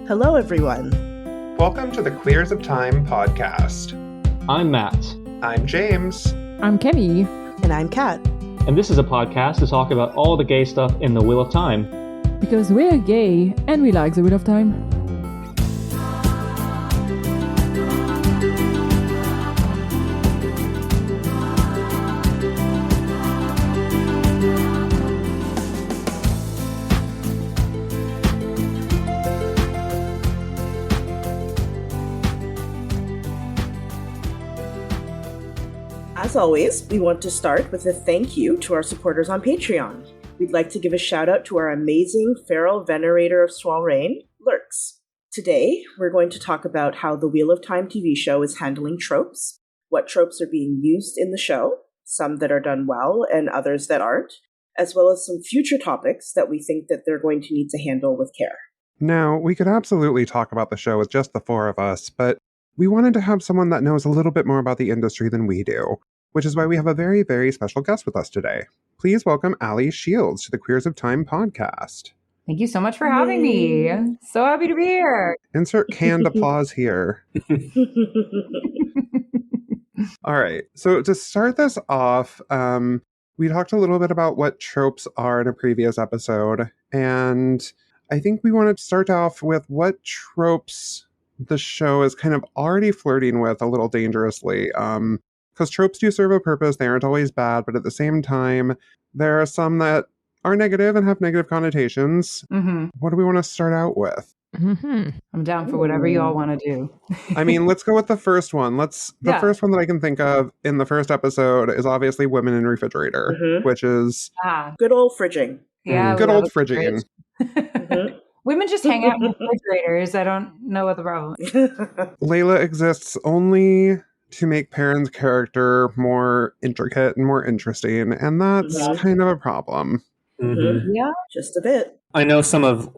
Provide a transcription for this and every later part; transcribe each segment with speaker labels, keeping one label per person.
Speaker 1: Hello, everyone.
Speaker 2: Welcome to the Queers of Time podcast.
Speaker 3: I'm Matt.
Speaker 2: I'm James.
Speaker 4: I'm Kenny.
Speaker 1: And I'm Kat.
Speaker 3: And this is a podcast to talk about all the gay stuff in the Wheel of Time.
Speaker 4: Because we're gay and we like the Wheel of Time.
Speaker 1: As always, we want to start with a thank you to our supporters on Patreon. We'd like to give a shout out to our amazing feral venerator of Swalrain, Lurks. Today, we're going to talk about how the Wheel of Time TV show is handling tropes, what tropes are being used in the show, some that are done well and others that aren't, as well as some future topics that we think that they're going to need to handle with care.
Speaker 2: Now, we could absolutely talk about the show with just the four of us, but we wanted to have someone that knows a little bit more about the industry than we do, which is why we have a very, very special guest with us today. Please welcome Allie Shields to the Queers of Time podcast.
Speaker 5: Thank you so much for having me. So happy to be here.
Speaker 2: Insert canned applause here. All right. So to start this off, we talked a little bit about what tropes are in a previous episode. And I think we want to start off with what tropes the show is kind of already flirting with a little dangerously. Because tropes do serve a purpose. They aren't always bad, but at the same time, there are some that are negative and have negative connotations.
Speaker 5: Mm-hmm.
Speaker 2: What do we want to start out with?
Speaker 4: Mm-hmm.
Speaker 5: I'm down for whatever you all want to do.
Speaker 2: I mean, let's go with the first one. The first one that I can think of in the first episode is obviously Women in Refrigerator, which is
Speaker 1: Good old fridging.
Speaker 5: Yeah,
Speaker 2: good old fridging.
Speaker 5: Women just hang out in refrigerators. I don't know what the problem is.
Speaker 2: Layla exists only to make Perrin's character more intricate and more interesting, and that's kind of a problem.
Speaker 3: Mm-hmm.
Speaker 5: Yeah,
Speaker 1: Just a bit.
Speaker 3: I know some of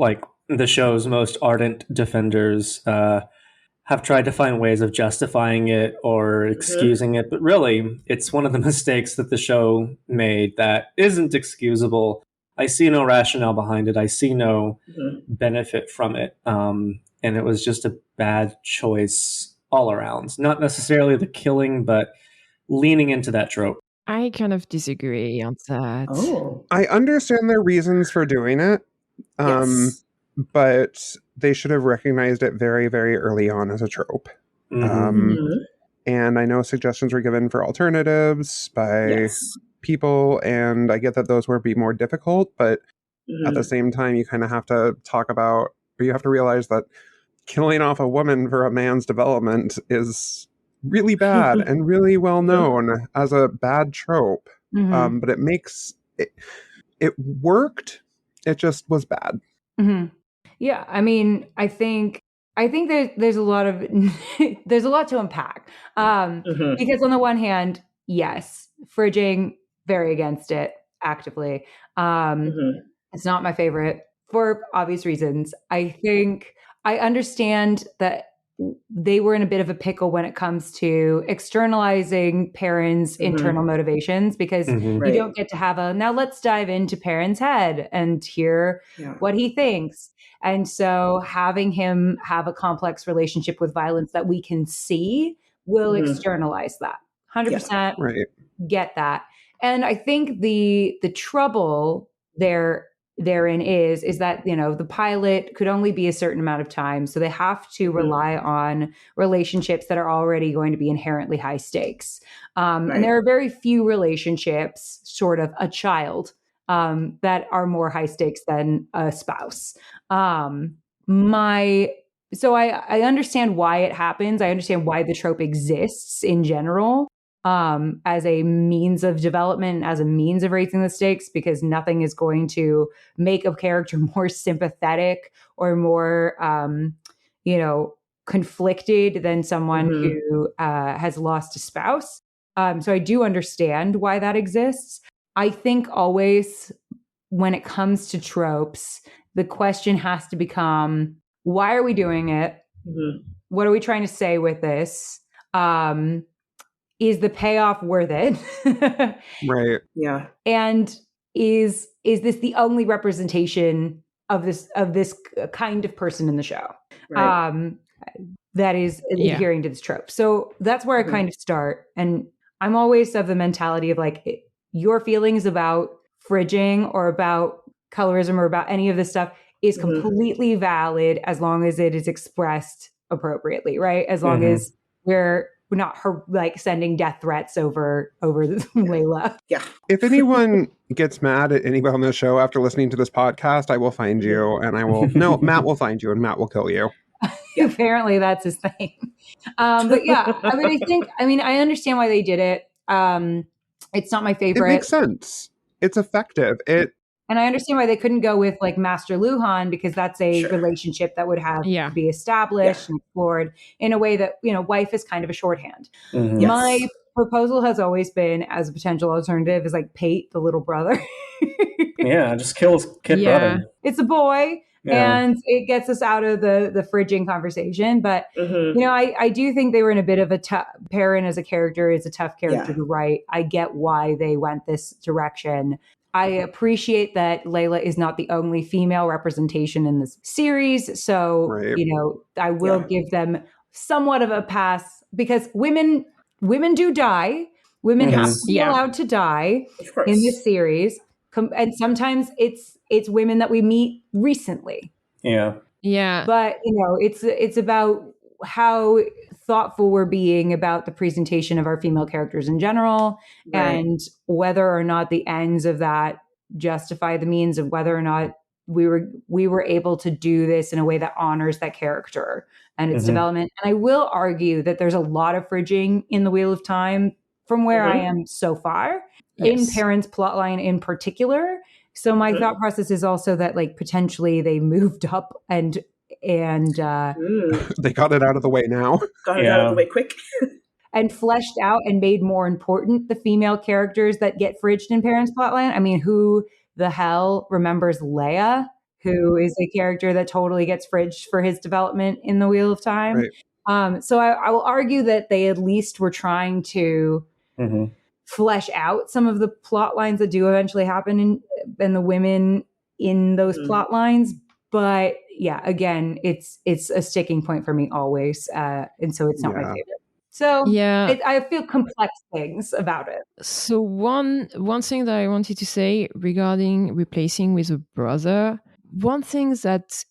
Speaker 3: the show's most ardent defenders have tried to find ways of justifying it or excusing it, but really, it's one of the mistakes that the show made that isn't excusable. I see no rationale behind it. I see no benefit from it. And it was just a bad choice all around. Not necessarily the killing, but leaning into that trope.
Speaker 4: I kind of disagree on that.
Speaker 1: Oh.
Speaker 2: I understand their reasons for doing it,
Speaker 1: Yes.
Speaker 2: but they should have recognized it very, very early on as a trope.
Speaker 3: Mm-hmm.
Speaker 2: And I know suggestions were given for alternatives by
Speaker 1: Yes.
Speaker 2: people, and I get that those would be more difficult, but at the same time, you kind of have to talk about, or you have to realize that killing off a woman for a man's development is really bad and really well known as a bad trope. But it makes it worked. It just was bad.
Speaker 5: Mm-hmm. Yeah, I mean, I think there's a lot of there's a lot to unpack. Because on the one hand, yes, fridging, very against it actively. It's not my favorite for obvious reasons. I think I understand that they were in a bit of a pickle when it comes to externalizing Perrin's internal motivations, because you don't get to have now let's dive into Perrin's head and hear what he thinks. And so having him have a complex relationship with violence that we can see will externalize that. 100% get that. And I think the trouble therein is that, the pilot could only be a certain amount of time. So they have to rely on relationships that are already going to be inherently high stakes. And there are very few relationships, sort of a child, that are more high stakes than a spouse. So I understand why it happens. I understand why the trope exists in general. As a means of development, as a means of raising the stakes, because nothing is going to make a character more sympathetic or more, conflicted than someone who has lost a spouse. So I do understand why that exists. I think always when it comes to tropes, the question has to become, why are we doing it? What are we trying to say with this? Is the payoff worth it?
Speaker 2: Right.
Speaker 1: Yeah.
Speaker 5: And is this the only representation of this kind of person in the show?
Speaker 1: Right.
Speaker 5: That is adhering to this trope. So that's where I kind of start. And I'm always of the mentality of like, your feelings about fridging or about colorism or about any of this stuff is completely valid as long as it is expressed appropriately, right? As long as we're not like sending death threats over Layla.
Speaker 1: Yeah.
Speaker 2: If anyone gets mad at anybody on the show after listening to this podcast, I will find you and I will. No, Matt will find you and Matt will kill you.
Speaker 5: Yeah. Apparently that's his thing. But yeah, I understand why they did it. It's not my favorite.
Speaker 2: It makes sense. It's effective.
Speaker 5: And I understand why they couldn't go with like Master Luhan, because that's a relationship that would have to be established and explored in a way that, wife is kind of a shorthand.
Speaker 1: Yes.
Speaker 5: My proposal has always been, as a potential alternative, is like Pate, the little brother.
Speaker 3: Yeah, just kill his kid brother.
Speaker 5: It's a boy. Yeah. And it gets us out of the fridging conversation. But, I do think they were in a bit of a tough, Perrin as a character is a tough character to write. I get why they went this direction. I appreciate that Layla is not the only female representation in this series. So, I will give them somewhat of a pass, because women do die. Women have to be allowed to die in this series. And sometimes it's women that we meet recently.
Speaker 3: Yeah.
Speaker 5: But, it's about how thoughtful we're being about the presentation of our female characters in general, and whether or not the ends of that justify the means of whether or not we were able to do this in a way that honors that character and its development. And I will argue that there's a lot of fridging in the Wheel of Time from where I am so far, in Perrin's plotline in particular. So my thought process is also that like potentially they moved up and
Speaker 2: they got it out of the way now.
Speaker 1: Got it out of the way quick.
Speaker 5: And fleshed out and made more important the female characters that get fridged in Perrin's plotline. I mean, who the hell remembers Leia, who is a character that totally gets fridged for his development in the Wheel of Time? Right. So I will argue that they at least were trying to flesh out some of the plot lines that do eventually happen and the women in those plot lines. But yeah, again, it's a sticking point for me always. And so it's not my favorite. So I feel complex things about it.
Speaker 4: So one thing that I wanted to say regarding replacing with a brother, one thing that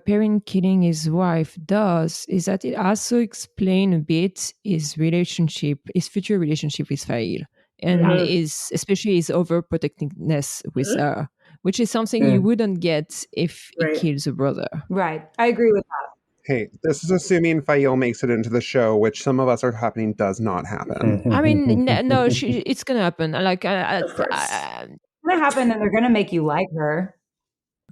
Speaker 4: Perrin killing his wife does is that it also explains a bit his future relationship with Fail, and especially his overprotectiveness with her, which is something you wouldn't get if he kills a brother.
Speaker 5: Right. I agree with that.
Speaker 2: Hey, this is assuming Fael makes it into the show, which some of us are happening does not happen.
Speaker 4: I mean, no, it's gonna happen. Like,
Speaker 5: it's gonna happen, and they're gonna make you like her.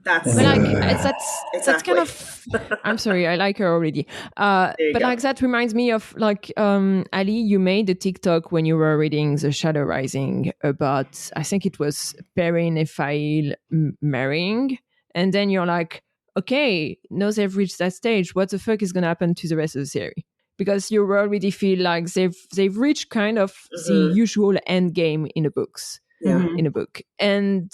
Speaker 1: That's
Speaker 4: kind of. I'm sorry, I like her already. But like that reminds me of like Ali. You made a TikTok when you were reading The Shadow Rising about, I think it was Perrin and Fael marrying, and then you're like, okay, now they've reached that stage. What the fuck is going to happen to the rest of the series? Because you already feel like they've reached kind of the usual end game in the books, in a book, and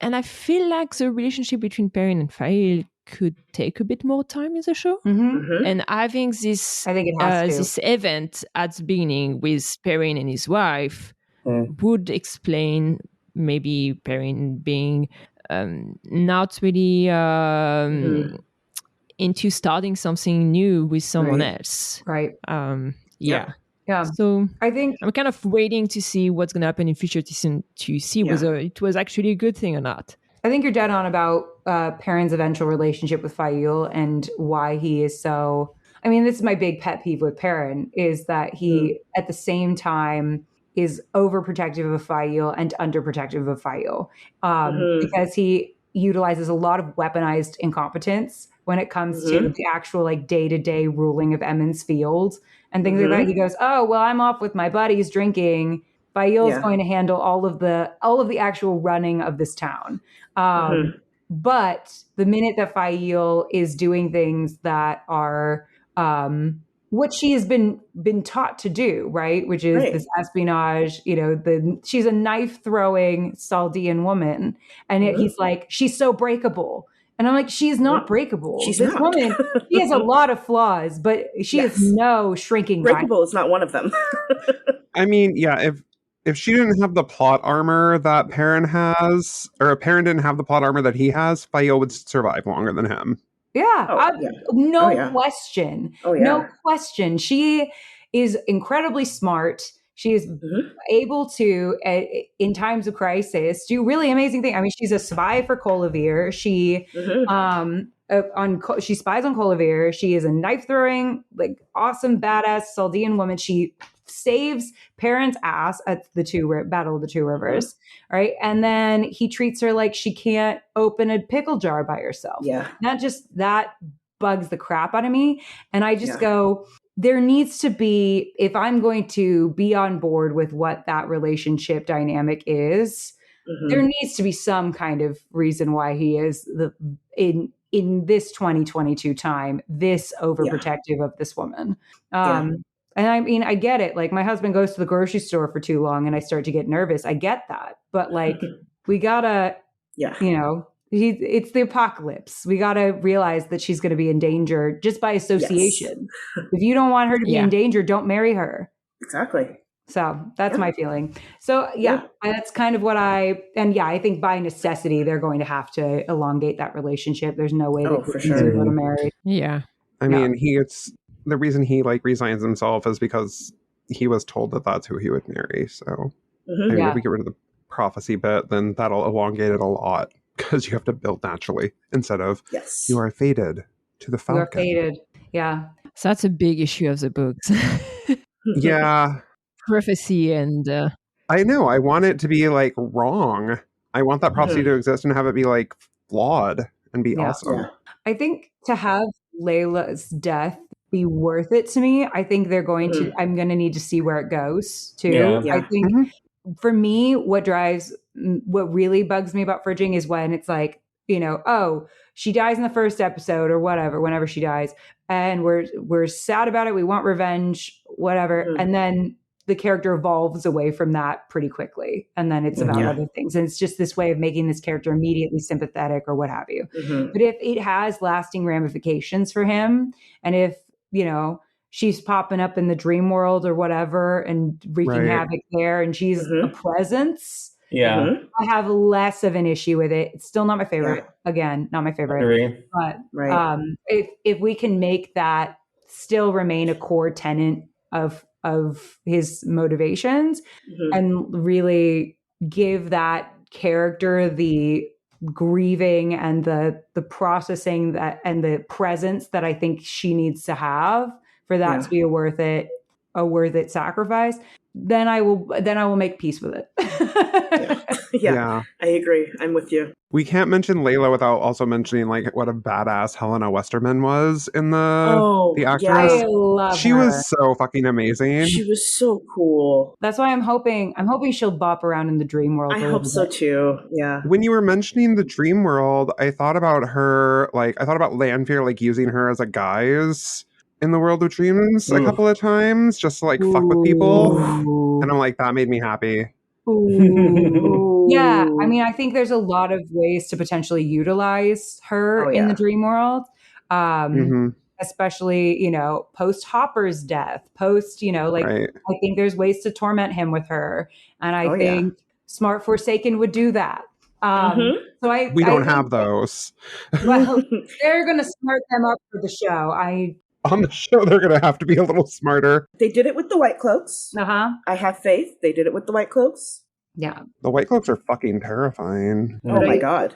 Speaker 4: I feel like the relationship between Perrin and Fael could take a bit more time in the show. And I think this event at the beginning with Perrin and his wife would explain maybe Perrin being not really into starting something new with someone else.
Speaker 5: Right.
Speaker 4: Yeah.
Speaker 5: Yeah.
Speaker 4: So
Speaker 5: I think
Speaker 4: I'm kind of waiting to see what's going to happen in future season to see whether it was actually a good thing or not.
Speaker 5: I think you're dead on about Perrin's eventual relationship with Fael and why he is so... I mean, this is my big pet peeve with Perrin, is that he, at the same time, is overprotective of Fael and underprotective of Fael. Because he utilizes a lot of weaponized incompetence when it comes to the actual like day-to-day ruling of Emmons Field and things like that. He goes, oh, well, I'm off with my buddies drinking. Fael's going to handle all of the actual running of this town. But the minute that Fael is doing things that are what she has been taught to do, right? Which is this espionage, she's a knife throwing Saldean woman. And yet he's like, she's so breakable. And I'm like, she's not breakable.
Speaker 1: She's
Speaker 5: this
Speaker 1: not.
Speaker 5: woman, she has a lot of flaws, but she is no shrinking.
Speaker 1: Breakable is not one of them.
Speaker 2: I mean, yeah, if she didn't have the plot armor that Perrin has, or if Perrin didn't have the plot armor that he has, Faio would survive longer than him.
Speaker 5: Yeah, no question.
Speaker 1: Oh, yeah.
Speaker 5: No question. She is incredibly smart. She is able to, in times of crisis, do really amazing things. I mean, she's a spy for Colivir. She she spies on Colivir. She is a knife throwing, like awesome, badass Saldean woman. She saves Perrin's ass at the Battle of the Two Rivers, right? And then he treats her like she can't open a pickle jar by herself.
Speaker 1: Yeah,
Speaker 5: that bugs the crap out of me. And I just go, there needs to be, if I'm going to be on board with what that relationship dynamic is, there needs to be some kind of reason why he is in this 2022 time, this overprotective of this woman. And I mean, I get it. Like, my husband goes to the grocery store for too long and I start to get nervous. I get that. But like, we gotta, you know, it's the apocalypse. We gotta realize that she's going to be in danger just by association. If you don't want her to be in danger, don't marry her.
Speaker 1: Exactly.
Speaker 5: So that's my feeling. So that's kind of what I think by necessity, they're going to have to elongate that relationship. There's no way that these people are married.
Speaker 4: Yeah.
Speaker 2: I mean, the reason he like resigns himself is because he was told that that's who he would marry. So I mean, if we get rid of the prophecy bit, then that'll elongate it a lot, because you have to build naturally instead of you are fated to the falcon.
Speaker 5: You are fated. Yeah.
Speaker 4: So that's a big issue of the books.
Speaker 2: Yeah.
Speaker 4: Prophecy and
Speaker 2: I know. I want it to be like wrong. I want that prophecy to exist and have it be like flawed and be awesome.
Speaker 1: Yeah.
Speaker 5: I think to have Layla's death be worth it to me, I think they're going to, I'm going to need to see where it goes too. I think for me, what really bugs me about fridging is when it's like, you know, oh, she dies in the first episode or whatever, whenever she dies, and we're sad about it. We want revenge, whatever. And then the character evolves away from that pretty quickly. And then it's about other things. And it's just this way of making this character immediately sympathetic or what have you. But if it has lasting ramifications for him, and if, you know, she's popping up in the dream world or whatever and wreaking havoc there, and she's a presence, I have less of an issue with it. It's still not my favorite. Again, not my favorite. But if we can make that still remain a core tenet of his motivations and really give that character the grieving and the processing that and the presence that I think she needs to have for that to be a worth it sacrifice, then I will make peace with it.
Speaker 1: Yeah, I agree. I'm with you.
Speaker 2: We can't mention Layla without also mentioning like what a badass Helena Westerman was in the actress.
Speaker 5: I love
Speaker 2: she
Speaker 5: her.
Speaker 2: was so fucking amazing.
Speaker 1: She was so cool.
Speaker 5: That's why I'm hoping she'll bop around in the dream world.
Speaker 1: I hope so too. Yeah.
Speaker 2: When you were mentioning the dream world, I thought about her, like I thought about Lanfear like using her as a guise in the world of dreams a couple of times just to like fuck with people. And I'm like, that made me happy.
Speaker 5: Yeah, I mean, I think there's a lot of ways to potentially utilize her in the dream world, especially, you know, post Hopper's death, you know, like I think there's ways to torment him with her, and I think Smart Forsaken would do that. So we
Speaker 2: don't have those.
Speaker 5: Well, they're going to smart them up for the show.
Speaker 2: On the show, they're going to have to be a little smarter.
Speaker 1: They did it with the White Cloaks. I have faith. They did it with the White Cloaks.
Speaker 5: Yeah.
Speaker 2: The White Cloaks are fucking terrifying.
Speaker 1: Oh my God.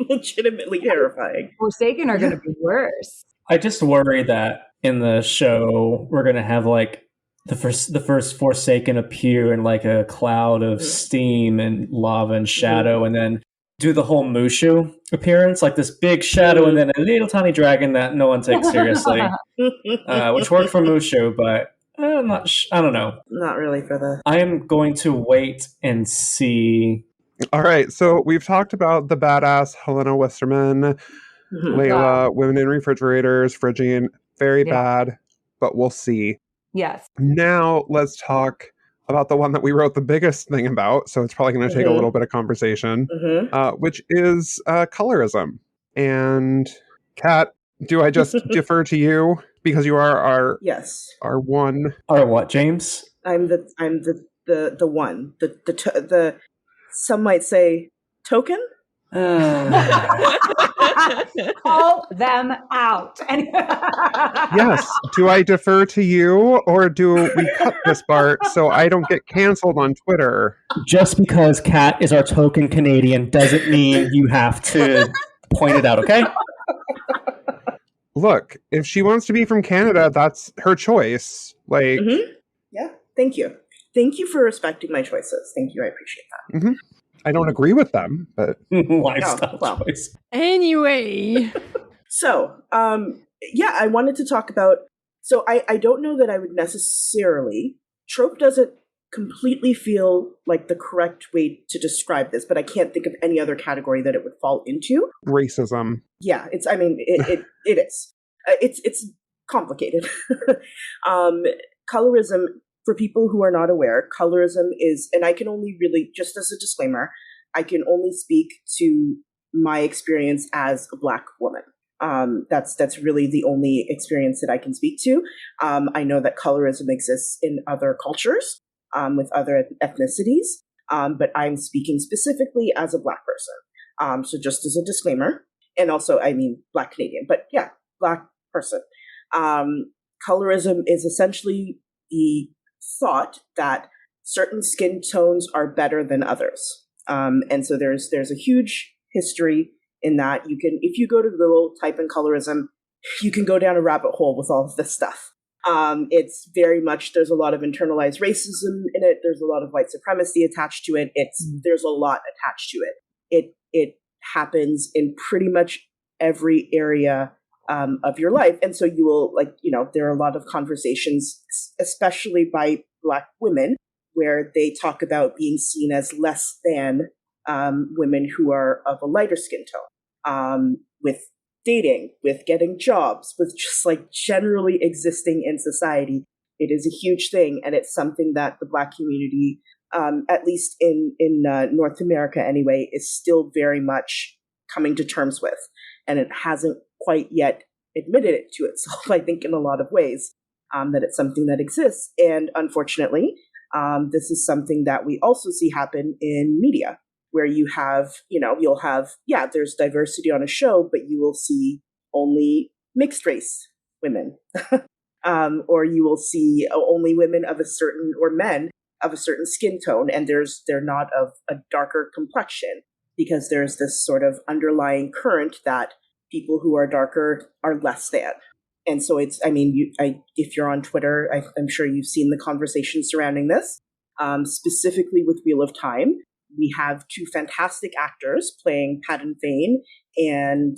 Speaker 1: Legitimately terrifying.
Speaker 5: Forsaken are going to be worse.
Speaker 3: I just worry that in the show, we're going to have like the first Forsaken appear in like a cloud of steam and lava and shadow, and then do the whole Mushu appearance, like this big shadow and then a little tiny dragon that no one takes seriously, which worked for Mushu, but I'm not. I don't know.
Speaker 1: Not really for the.
Speaker 3: I am going to wait and see.
Speaker 2: All right, so we've talked about the badass Helena Westerman, Layla, women in refrigerators, fridging, very bad, but we'll see.
Speaker 5: Yes.
Speaker 2: Now let's talk about the one that we wrote the biggest thing about, so it's probably going to take a little bit of conversation, which is colorism. And Kat, do I just defer to you because you are our
Speaker 1: yes
Speaker 2: our one?
Speaker 3: Or what, James?
Speaker 1: I'm the one the some might say token.
Speaker 5: Call them out.
Speaker 2: Yes. Do I defer to you, or do we cut this part so I don't get canceled on Twitter?
Speaker 3: Just because Kat is our token Canadian doesn't mean you have to point it out, okay?
Speaker 2: Look, if she wants to be from Canada, that's her choice. Like,
Speaker 1: yeah, thank you for respecting my choices. Thank you, I appreciate that.
Speaker 2: I don't agree with them, but
Speaker 3: lifestyle choice.
Speaker 4: Anyway,
Speaker 1: so I wanted to talk about. So I don't know that I would necessarily. Trope doesn't completely feel like the correct way to describe this, but I can't think of any other category that it would fall into.
Speaker 2: Racism.
Speaker 1: Yeah, it is. It's complicated. Colorism, for people who are not aware, colorism is, and I can only really, just as a disclaimer, I can only speak to my experience as a Black woman. That's really the only experience that I can speak to. I know that colorism exists in other cultures, with other ethnicities, but I'm speaking specifically as a Black person. So just as a disclaimer, and also, I mean, Black Canadian, but yeah, Black person. Colorism is essentially the thought that certain skin tones are better than others. And so there's a huge history in that. You can, if you go to Google, type in colorism, you can go down a rabbit hole with all of this stuff. It's very much, there's a lot of internalized racism in it. There's a lot of white supremacy attached to it. There's a lot attached to it. It happens in pretty much every area of your life. And so you will, there are a lot of conversations, especially by Black women, where they talk about being seen as less than women who are of a lighter skin tone, with dating, with getting jobs, with just like generally existing in society. It is a huge thing. And it's something that the Black community, at least in North America anyway, is still very much coming to terms with. And it hasn't quite yet admitted it to itself, I think, in a lot of ways, that it's something that exists. And unfortunately, this is something that we also see happen in media, where you have, you'll have, there's diversity on a show, but you will see only mixed race women, or you will see only women of a certain, or men of a certain skin tone, and they're not of a darker complexion, because there's this sort of underlying current that people who are darker are less than. And so it's, if you're on Twitter, I'm sure you've seen the conversation surrounding this, specifically with Wheel of Time. We have two fantastic actors playing Padden Fane and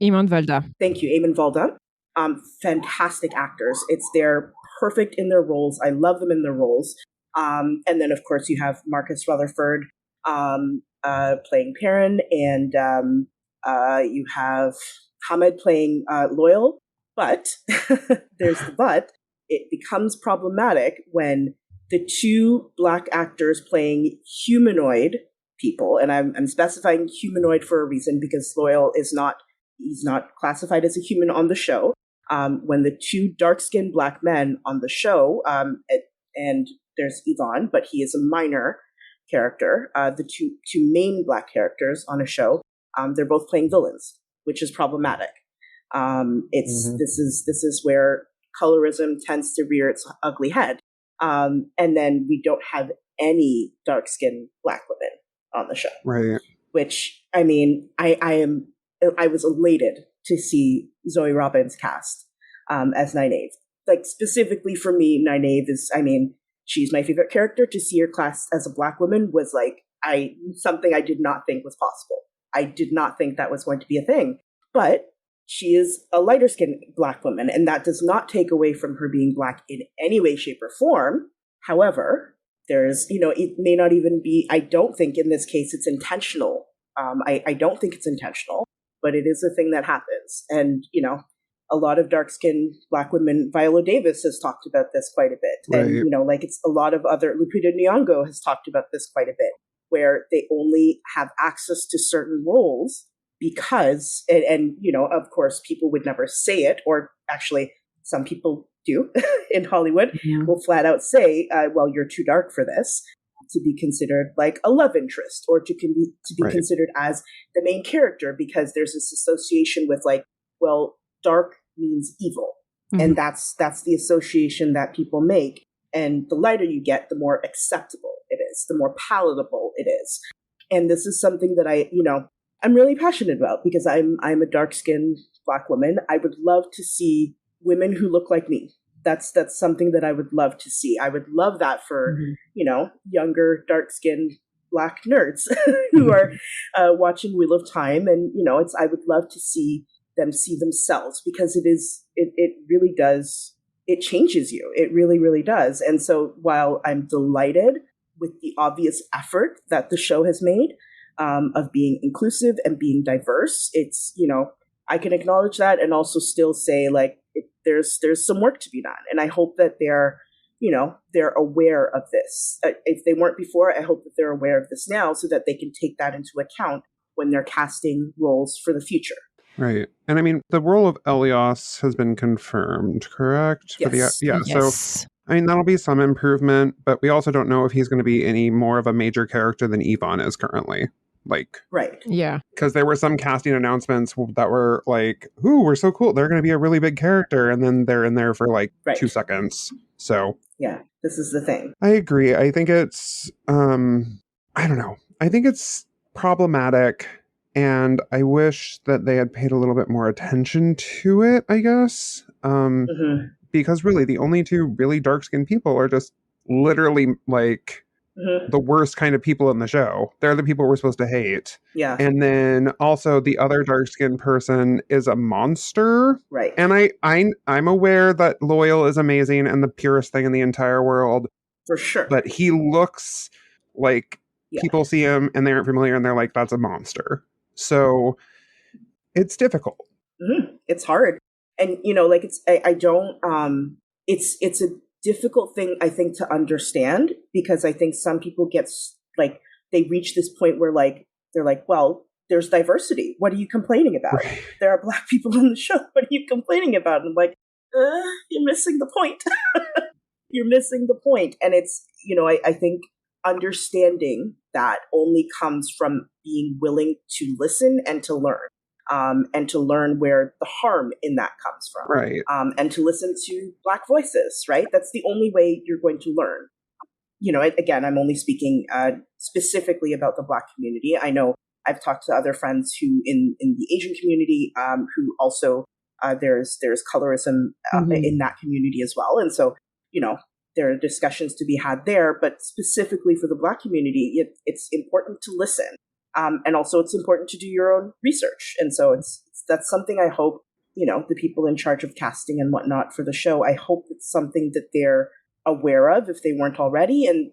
Speaker 4: Eamon Valda.
Speaker 1: Thank you, Eamon Valda. Fantastic actors. They're perfect in their roles. I love them in their roles. And then, of course, you have Marcus Rutherford playing Perrin, and you have Hamed playing Loyal. But there's the but. It becomes problematic when the two Black actors playing humanoid people, and I'm specifying humanoid for a reason, because Loyal he's not classified as a human on the show. When the two dark-skinned Black men on the show, and there's Yvonne, but he is a minor character. The two main Black characters on a show, they're both playing villains, which is problematic. This is where colorism tends to rear its ugly head. And then we don't have any dark-skinned Black women on the show.
Speaker 2: Right.
Speaker 1: Which, I was elated to see Zoe Robbins cast as Nynaeve. Like, specifically for me, Nynaeve is, she's my favorite character. To see her cast as a Black woman was like, something I did not think was possible. I did not think that was going to be a thing. But she is a lighter skinned Black woman, and that does not take away from her being Black in any way, shape, or form. However, there's, it may not even be, I don't think in this case it's intentional. I don't think it's intentional, but it is a thing that happens. And, a lot of dark-skinned Black women, Viola Davis has talked about this quite a bit. Right. And, it's a lot of other, Lupita Nyong'o has talked about this quite a bit, where they only have access to certain roles because, and, you know, of course, people would never say it, or actually some people do in Hollywood will flat out say, well, you're too dark for this to be considered like a love interest, or to be right. considered as the main character, because there's this association with like, well, dark means evil. And that's the association that people make. And the lighter you get, the more acceptable it is, the more palatable it is. And this is something that I'm really passionate about, because I'm a dark-skinned Black woman. I would love to see women who look like me. That's something that I would love to see. I would love that for, younger, dark-skinned Black nerds who are watching Wheel of Time. And, I would love to see them see themselves, because it really does, it changes you. It really, really does. And so while I'm delighted with the obvious effort that the show has made of being inclusive and being diverse, it's, I can acknowledge that and also still say like, there's some work to be done. And I hope that they're aware of this. If they weren't before, I hope that they're aware of this now, so that they can take that into account when they're casting roles for the future.
Speaker 2: Right. And I mean, the role of ACoS has been confirmed, correct?
Speaker 1: Yes.
Speaker 2: So, I mean, that'll be some improvement, but we also don't know if he's going to be any more of a major character than Yvonne is currently.
Speaker 1: Right.
Speaker 4: Yeah.
Speaker 2: Because there were some casting announcements that were like, ooh, we're so cool. They're going to be a really big character. And then they're in there for 2 seconds. So.
Speaker 1: Yeah, this is the thing.
Speaker 2: I agree. I think it's, I don't know. I think it's problematic. And I wish that they had paid a little bit more attention to it, I guess. Because really, the only two really dark-skinned people are just literally the worst kind of people in the show. They're the people we're supposed to hate.
Speaker 1: Yeah.
Speaker 2: And then also the other dark-skinned person is a monster.
Speaker 1: Right.
Speaker 2: And I'm aware that Loyal is amazing and the purest thing in the entire world.
Speaker 1: For sure.
Speaker 2: But he looks like people see him and they aren't familiar and they're like, that's a monster. So it's difficult.
Speaker 1: It's hard. And, it's a difficult thing, I think, to understand, because I think some people get they reach this point where they're like, well, there's diversity. What are you complaining about?
Speaker 2: Right.
Speaker 1: There are Black people in the show. What are you complaining about? And I'm like, you're missing the point. You're missing the point. And it's, I think understanding that only comes from being willing to listen and to learn where the harm in that comes from.
Speaker 2: Right.
Speaker 1: And to listen to Black voices, right? That's the only way you're going to learn. Again, I'm only speaking specifically about the Black community. I know I've talked to other friends who in the Asian community who also there's colorism in that community as well. And so, there are discussions to be had there, but specifically for the Black community, it's important to listen. And also it's important to do your own research. And so that's something I hope, the people in charge of casting and whatnot for the show, I hope it's something that they're aware of if they weren't already, and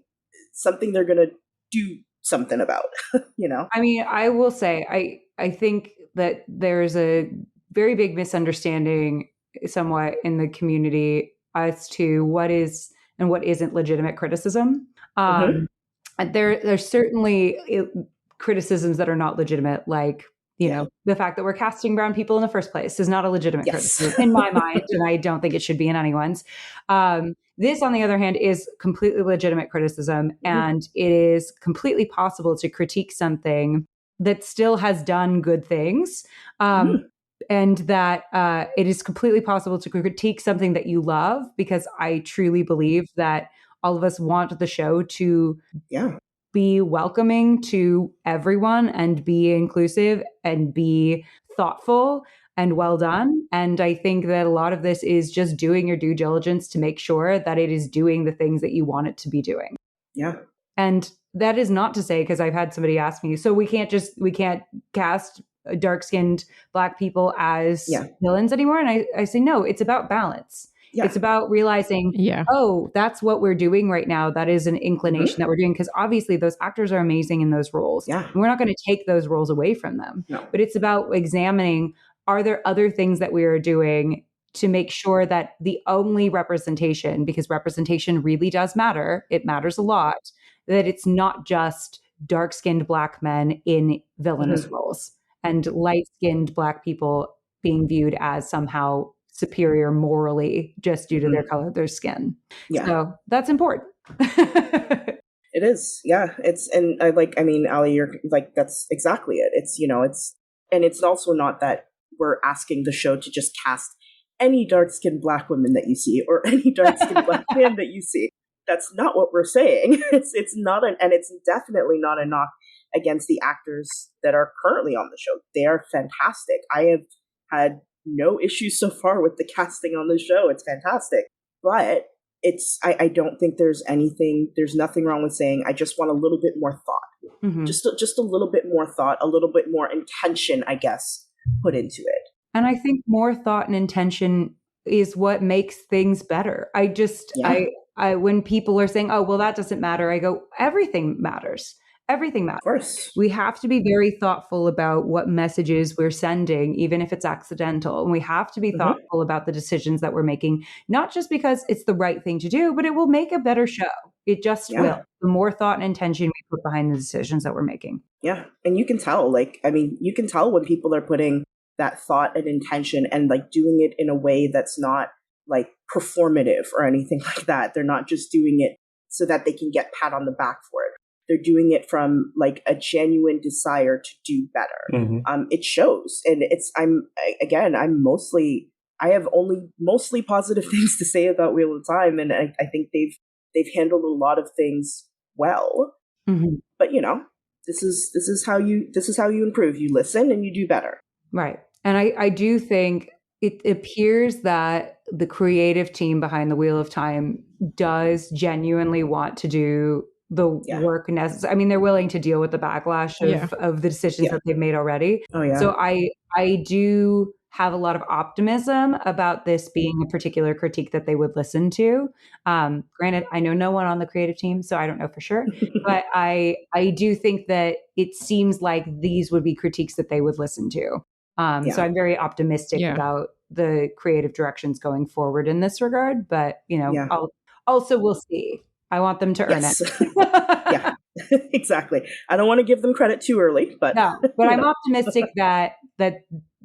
Speaker 1: something they're going to do something about,
Speaker 5: I mean, I will say, I think that there's a very big misunderstanding somewhat in the community as to what is and what isn't legitimate criticism. There's certainly criticisms that are not legitimate, like, the fact that we're casting brown people in the first place is not a legitimate criticism in my mind, and I don't think it should be in anyone's. This, on the other hand, is completely legitimate criticism, and it is completely possible to critique something that still has done good things, and that it is completely possible to critique something that you love, because I truly believe that all of us want the show to be welcoming to everyone and be inclusive and be thoughtful and well done. And I think that a lot of this is just doing your due diligence to make sure that it is doing the things that you want it to be doing.
Speaker 1: Yeah.
Speaker 5: And that is not to say, because I've had somebody ask me, so we can't cast dark-skinned Black people as villains anymore? And I say, no, it's about balance. Yeah. It's about realizing, oh, that's what we're doing right now. That is an inclination that we're doing, because obviously those actors are amazing in those roles.
Speaker 1: Yeah.
Speaker 5: And we're not going to take those roles away from them.
Speaker 1: No.
Speaker 5: But it's about examining, are there other things that we are doing to make sure that the only representation, because representation really does matter, it matters a lot, that it's not just dark-skinned Black men in villainous roles. and light-skinned Black people being viewed as somehow superior morally just due to their color of their skin. Yeah. So that's important.
Speaker 1: It is. Yeah. Ali, you're like, that's exactly it. It's also not that we're asking the show to just cast any dark-skinned Black women that you see or any dark-skinned Black man that you see. That's not what we're saying. It's not and it's definitely not a knock against the actors that are currently on the show. They are fantastic. I have had no issues so far with the casting on the show. It's fantastic. But I don't think there's nothing wrong with saying, I just want a little bit more thought. Mm-hmm. Just a little bit more thought, a little bit more intention, I guess, put into it.
Speaker 5: And I think more thought and intention is what makes things better. When people are saying, oh, well, that doesn't matter, I go, everything matters. Everything matters. Of course. We have to be very thoughtful about what messages we're sending, even if it's accidental. And we have to be thoughtful about the decisions that we're making, not just because it's the right thing to do, but it will make a better show. It just will. The more thought and intention we put behind the decisions that we're making.
Speaker 1: Yeah. And you can tell, you can tell when people are putting that thought and intention and doing it in a way that's not performative or anything like that. They're not just doing it so that they can get pat on the back for it. They're doing it from a genuine desire to do better. Mm-hmm. It shows. And I have only mostly positive things to say about Wheel of Time. And I think they've handled a lot of things well. Mm-hmm. But this is how you improve. You listen and you do better.
Speaker 5: Right. And I do think it appears that the creative team behind the Wheel of Time does genuinely want to do the work necessary. I mean, they're willing to deal with the backlash of the decisions that they've made already. Oh, yeah. So I do have a lot of optimism about this being a particular critique that they would listen to. Granted, I know no one on the creative team, so I don't know for sure. But I do think that it seems like these would be critiques that they would listen to. So I'm very optimistic about the creative directions going forward in this regard. But, we'll see. I want them to earn it.
Speaker 1: Yeah, exactly. I don't want to give them credit too early, but
Speaker 5: no. But I'm optimistic that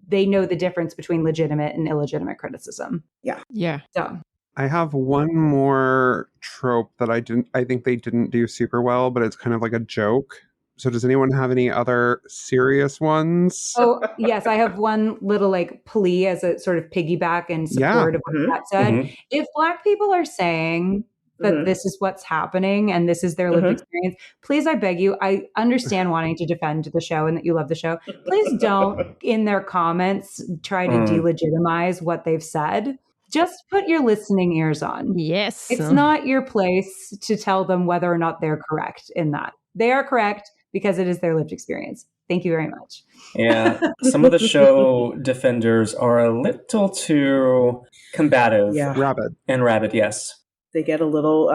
Speaker 5: they know the difference between legitimate and illegitimate criticism.
Speaker 4: Yeah.
Speaker 5: So
Speaker 2: I have one more trope that I think they didn't do super well, but it's kind of like a joke. So does anyone have any other serious ones?
Speaker 5: Oh, yes. I have one little plea as a sort of piggyback and support of what Pat said. Mm-hmm. If Black people are saying that this is what's happening and this is their lived experience, please, I beg you, I understand wanting to defend the show and that you love the show. Please don't, in their comments, try to delegitimize what they've said. Just put your listening ears on.
Speaker 4: Yes.
Speaker 5: It's not your place to tell them whether or not they're correct in that. They are correct because it is their lived experience. Thank you very much.
Speaker 3: Yeah. Some of the show defenders are a little too combative.
Speaker 1: Yeah.
Speaker 3: Rabid, yes.
Speaker 1: They get a little,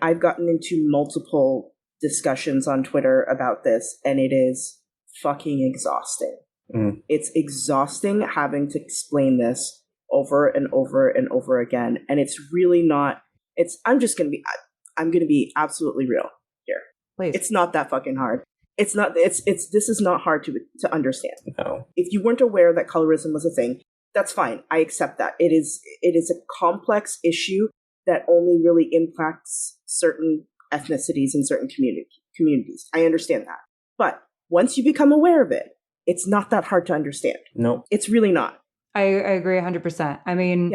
Speaker 1: I've gotten into multiple discussions on Twitter about this, and it is fucking exhausting. Mm. It's exhausting having to explain this over and over and over again. And it's really not, I'm going to be absolutely real here.
Speaker 5: Please.
Speaker 1: It's not that fucking hard. This is not hard to understand.
Speaker 3: No.
Speaker 1: If you weren't aware that colorism was a thing, that's fine. I accept that. It is a complex issue that only really impacts certain ethnicities and certain communities. I understand that. But once you become aware of it, it's not that hard to understand.
Speaker 3: No.
Speaker 1: It's really not.
Speaker 5: I agree 100%. I mean,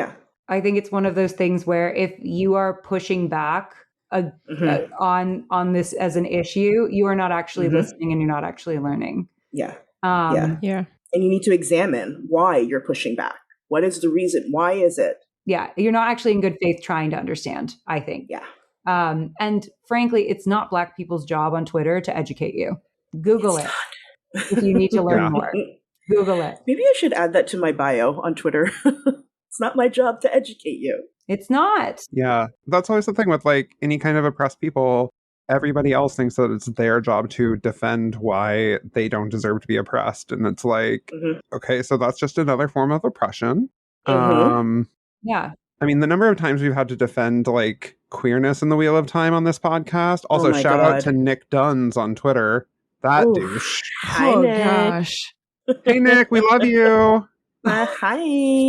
Speaker 5: I think it's one of those things where if you are pushing back on this as an issue, you are not actually listening and you're not actually learning.
Speaker 1: Yeah.
Speaker 4: Yeah.
Speaker 1: And you need to examine why you're pushing back. What is the reason? Why is it?
Speaker 5: Yeah, you're not actually in good faith trying to understand, I think.
Speaker 1: Yeah.
Speaker 5: And frankly, it's not Black people's job on Twitter to educate you. Google it if you need to learn more. Google it.
Speaker 1: Maybe I should add that to my bio on Twitter. It's not my job to educate you.
Speaker 5: It's not.
Speaker 2: Yeah, that's always the thing with any kind of oppressed people. Everybody else thinks that it's their job to defend why they don't deserve to be oppressed. And it's okay, so that's just another form of oppression.
Speaker 5: Yeah.
Speaker 2: I mean, the number of times we've had to defend queerness in the Wheel of Time on this podcast. Also, shout out to Nick Duns on Twitter. That douche.
Speaker 1: Hi, Nick.
Speaker 4: Gosh.
Speaker 2: Hey, Nick, we love you.
Speaker 1: Hi.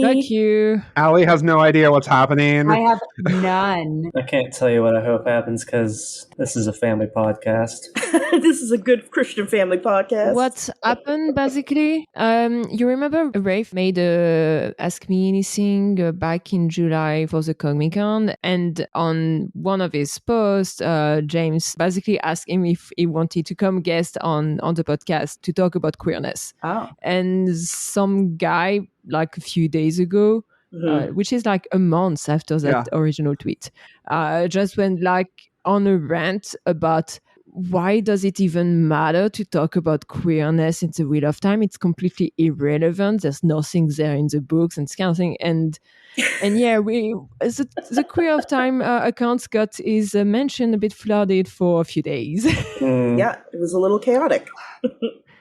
Speaker 4: Thank you.
Speaker 2: Allie has no idea what's happening.
Speaker 5: I have none.
Speaker 3: I can't tell you what I hope happens because this is a family podcast.
Speaker 1: This is a good Christian family podcast.
Speaker 4: What happened basically? You remember Rafe made a Ask Me Anything back in July for the Comic-Con, and on one of his posts, James basically asked him if he wanted to come guest on the podcast to talk about queerness.
Speaker 5: Oh.
Speaker 4: And some guy, like a few days ago, which is like a month after that original tweet, just went like on a rant about why does it even matter to talk about queerness in the Wheel of Time? It's completely irrelevant. There's nothing there in the books and this kind of thing. And yeah, the Queer of Time account got his mention a bit flooded for a few days.
Speaker 1: Yeah, it was a little chaotic.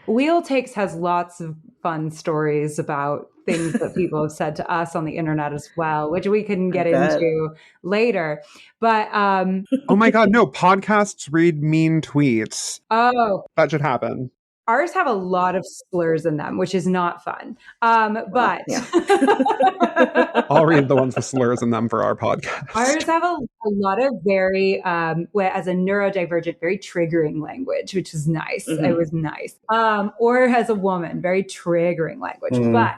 Speaker 5: Wheel Takes has lots of fun stories about things that people have said to us on the internet as well, which we can get into later. But
Speaker 2: oh my God, no, podcasts read mean tweets.
Speaker 5: Oh,
Speaker 2: that should happen.
Speaker 5: Ours have a lot of slurs in them, which is not fun. But
Speaker 2: I'll read the ones with slurs in them for our podcast.
Speaker 5: Ours have a lot of very, as a neurodivergent, very triggering language, which is nice. Mm-hmm. It was nice. Or as a woman, very triggering language. But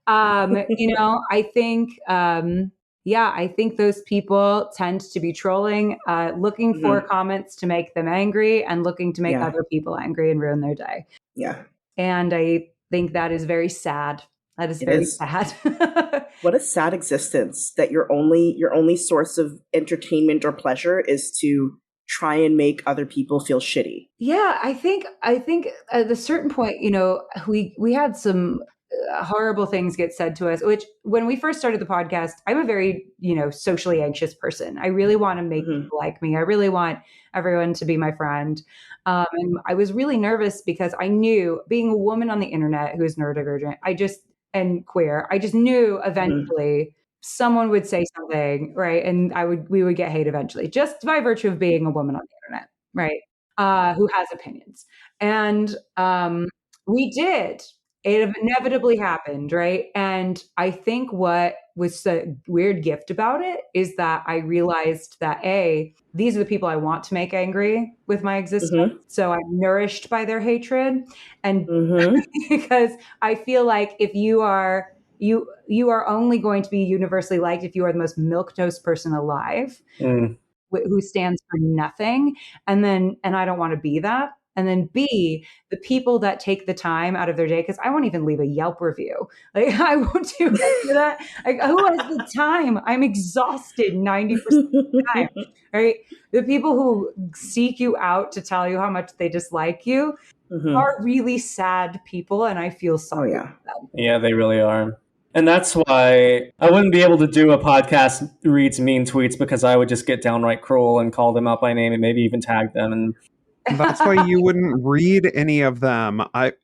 Speaker 5: I think, I think those people tend to be trolling, looking for comments to make them angry and looking to make other people angry and ruin their day.
Speaker 1: Yeah.
Speaker 5: And I think that is very sad. That is very sad.
Speaker 1: What a sad existence that your only source of entertainment or pleasure is to try and make other people feel shitty.
Speaker 5: Yeah, I think at a certain point, we had some horrible things get said to us, which when we first started the podcast, I'm a very, socially anxious person. I really want to make people like me. I really want everyone to be my friend. And I was really nervous because I knew, being a woman on the internet who is neurodivergent, and queer, I just knew eventually someone would say something, right? And we would get hate eventually, just by virtue of being a woman on the internet, right? Who has opinions. And we did. It inevitably happened, right? And I think what was the weird gift about it is that I realized that these are the people I want to make angry with my existence. So I'm nourished by their hatred. And because I feel like if you are only going to be universally liked if you are the most milquetoast person alive, who stands for nothing. And I don't want to be that. And then B, the people that take the time out of their day, because I won't even leave a Yelp review. Like, I won't do that. Like, who has the time? I'm exhausted 90% of the time, right? The people who seek you out to tell you how much they dislike you are really sad people, and I feel sorry for them.
Speaker 3: Yeah, they really are. And that's why I wouldn't be able to do a podcast reads mean tweets, because I would just get downright cruel and call them out by name and maybe even tag them. And
Speaker 2: that's why you wouldn't read any of them. I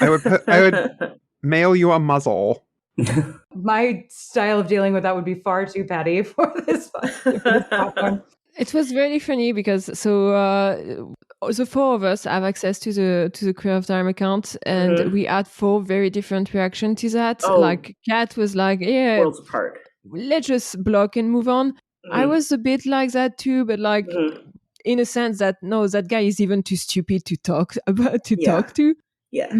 Speaker 2: would mail you a muzzle.
Speaker 5: My style of dealing with that would be far too petty for this platform.
Speaker 4: It was very funny because the four of us have access to the Queer of Time account, and we had four very different reactions to that. Like Kat was like, "Yeah,
Speaker 1: worlds apart. Let's
Speaker 4: just block and move on." I was a bit like that too, but like. In a sense that no, that guy is even too stupid to talk to.
Speaker 1: Yeah.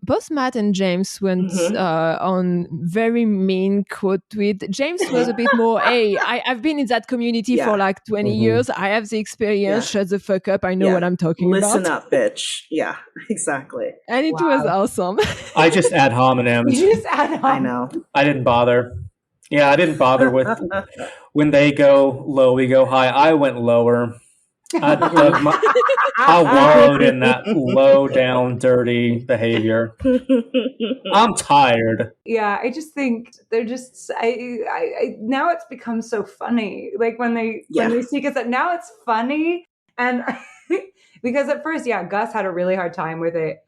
Speaker 4: Both Matt and James went on very mean quote tweet. James was a bit more, hey, I've been in that community for like 20 years. I have the experience. Shut the fuck up. I know what I'm talking about.
Speaker 1: Listen up, bitch. Yeah, exactly.
Speaker 4: And it was awesome.
Speaker 3: I just ad hominem.
Speaker 5: You just ad hominem.
Speaker 1: I know.
Speaker 3: I didn't bother. Yeah, I didn't bother with when they go low, we go high. I went lower. I wallowed in that low down, dirty behavior. I'm tired.
Speaker 5: Yeah, I just think they're just. I now it's become so funny. Like when they speak us up, now it's funny, and because at first, Gus had a really hard time with it.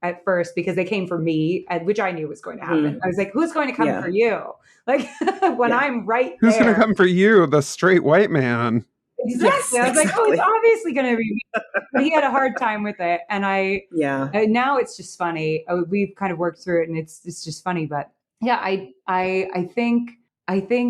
Speaker 5: At first, because they came for me, which I knew was going to happen. I was like, who's going to come for you? Like, when I'm right
Speaker 2: Who's
Speaker 5: there.
Speaker 2: going to come for you? The straight white man.
Speaker 5: Exactly.
Speaker 1: Yes,
Speaker 5: I was like, oh,
Speaker 1: exactly.
Speaker 5: it's obviously going to be me. But he had a hard time with it. And now it's just funny. We've kind of worked through it and it's just funny. But yeah, I think,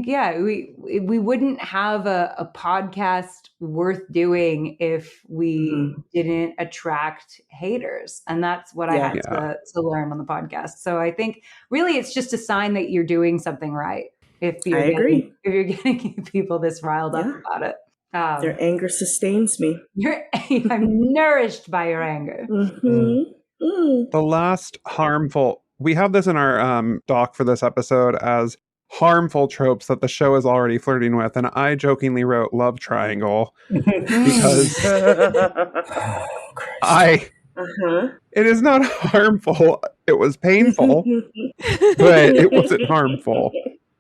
Speaker 5: yeah, we wouldn't have a podcast worth doing if we didn't attract haters. And that's what I had to learn on the podcast. So I think really it's just a sign that you're doing something right. If you're getting people this riled up about it.
Speaker 1: Their anger sustains me.
Speaker 5: I'm nourished by your anger.
Speaker 2: The last harmful, we have this in our doc for this episode as harmful tropes that the show is already flirting with, and I jokingly wrote love triangle because it is not harmful. It was painful, but it wasn't harmful.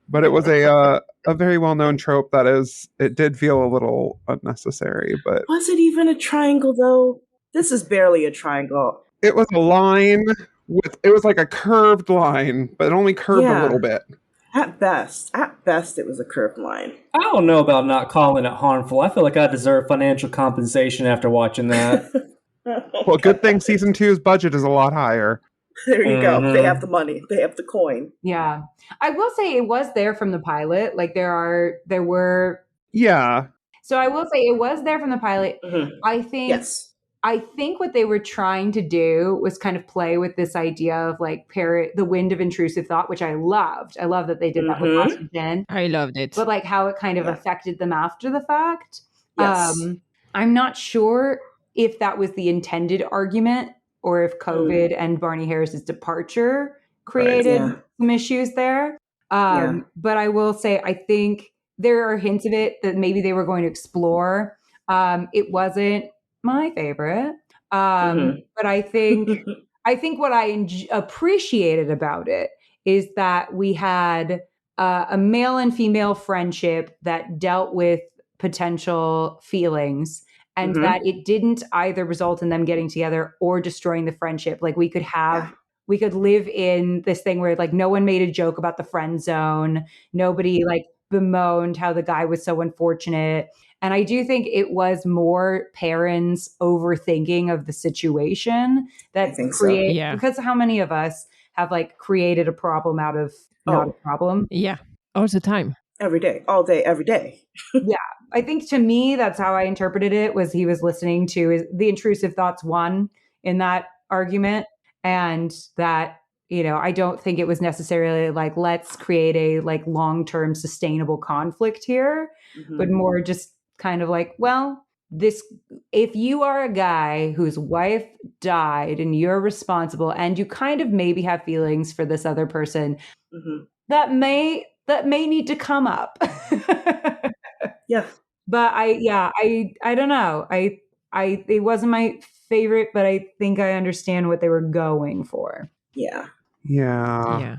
Speaker 2: But it was a very well-known trope it did feel a little unnecessary. But
Speaker 1: was it even a triangle, though? This is barely a triangle.
Speaker 2: It was a line it was like a curved line, but it only curved a little bit.
Speaker 1: At best, it was a curved line.
Speaker 3: I don't know about not calling it harmful. I feel like I deserve financial compensation after watching that.
Speaker 2: Well, good thing season 2's budget is a lot higher.
Speaker 1: There you go. They have the money. They have the coin.
Speaker 5: Yeah. I will say it was there from the pilot. Like there were.
Speaker 2: Yeah.
Speaker 5: So I will say it was there from the pilot. I think.
Speaker 1: Yes.
Speaker 5: I think what they were trying to do was kind of play with this idea of like the wind of intrusive thought, which I loved. I love that they did that with Master Jin.
Speaker 4: I loved it.
Speaker 5: But like how it kind of affected them after the fact.
Speaker 1: Yes.
Speaker 5: I'm not sure if that was the intended argument or if COVID and Barney Harris's departure created some issues there. But I will say, I think there are hints of it that maybe they were going to explore. It wasn't my favorite. But I think what I appreciated about it is that we had a male and female friendship that dealt with potential feelings and that it didn't either result in them getting together or destroying the friendship. Like we could live in this thing where like no one made a joke about the friend zone. Nobody like bemoaned how the guy was so unfortunate. And I do think it was more parents overthinking of the situation that because how many of us have like created a problem out of not a problem?
Speaker 4: Yeah, all the time.
Speaker 1: Every day, all day, every day.
Speaker 5: Yeah. I think to me, that's how I interpreted it, was he was listening to the intrusive thoughts won in that argument. And that, I don't think it was necessarily like, let's create a like long-term sustainable conflict here, but more just kind of like, well, if you are a guy whose wife died and you're responsible and you kind of maybe have feelings for this other person, that may need to come up.
Speaker 1: Yeah.
Speaker 5: But I don't know. It wasn't my favorite, but I think I understand what they were going for.
Speaker 1: Yeah.
Speaker 2: Yeah.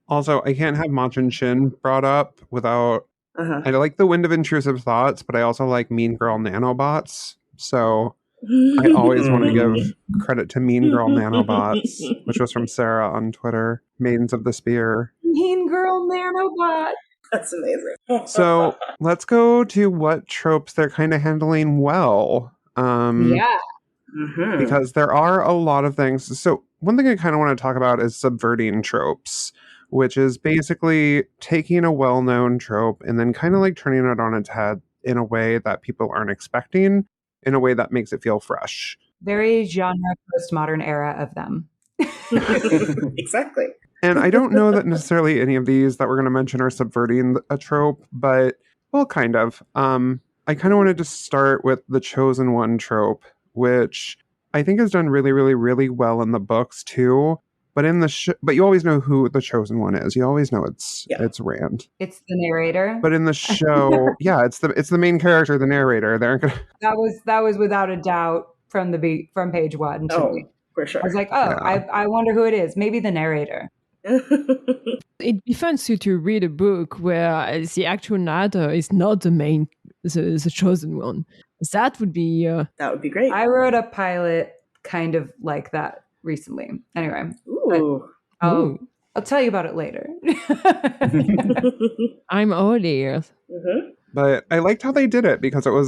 Speaker 2: Also, I can't have Machin Shin brought up without I like the wind of intrusive thoughts, but I also like Mean Girl Nanobots. So I always want to give credit to Mean Girl Nanobots, which was from Sarah on Twitter. Maidens of the Spear.
Speaker 5: Mean Girl Nanobot.
Speaker 1: That's amazing.
Speaker 2: So let's go to what tropes they're kind of handling well. Because there are a lot of things. So one thing I kind of want to talk about is subverting tropes, which is basically taking a well-known trope and then kind of like turning it on its head in a way that people aren't expecting, in a way that makes it feel fresh.
Speaker 5: Very genre postmodern era of them.
Speaker 1: Exactly.
Speaker 2: And I don't know that necessarily any of these that we're going to mention are subverting a trope, but, well, kind of. I kind of wanted to start with the Chosen One trope, which I think is done really, really, really well in the books, too. But in the but you always know who the Chosen One is. You always know it's Rand.
Speaker 5: It's the narrator.
Speaker 2: But in the show, it's the main character, the narrator. They're gonna...
Speaker 5: That was without a doubt from page one. To me.
Speaker 1: For sure.
Speaker 5: I was like, I wonder who it is. Maybe the narrator.
Speaker 4: It'd be fun to read a book where the actual narrator is not the chosen one. That would be
Speaker 1: great.
Speaker 5: I wrote a pilot kind of like that recently. Anyway, I'll tell you about it later.
Speaker 4: I'm all ears.
Speaker 2: But I liked how they did it because he's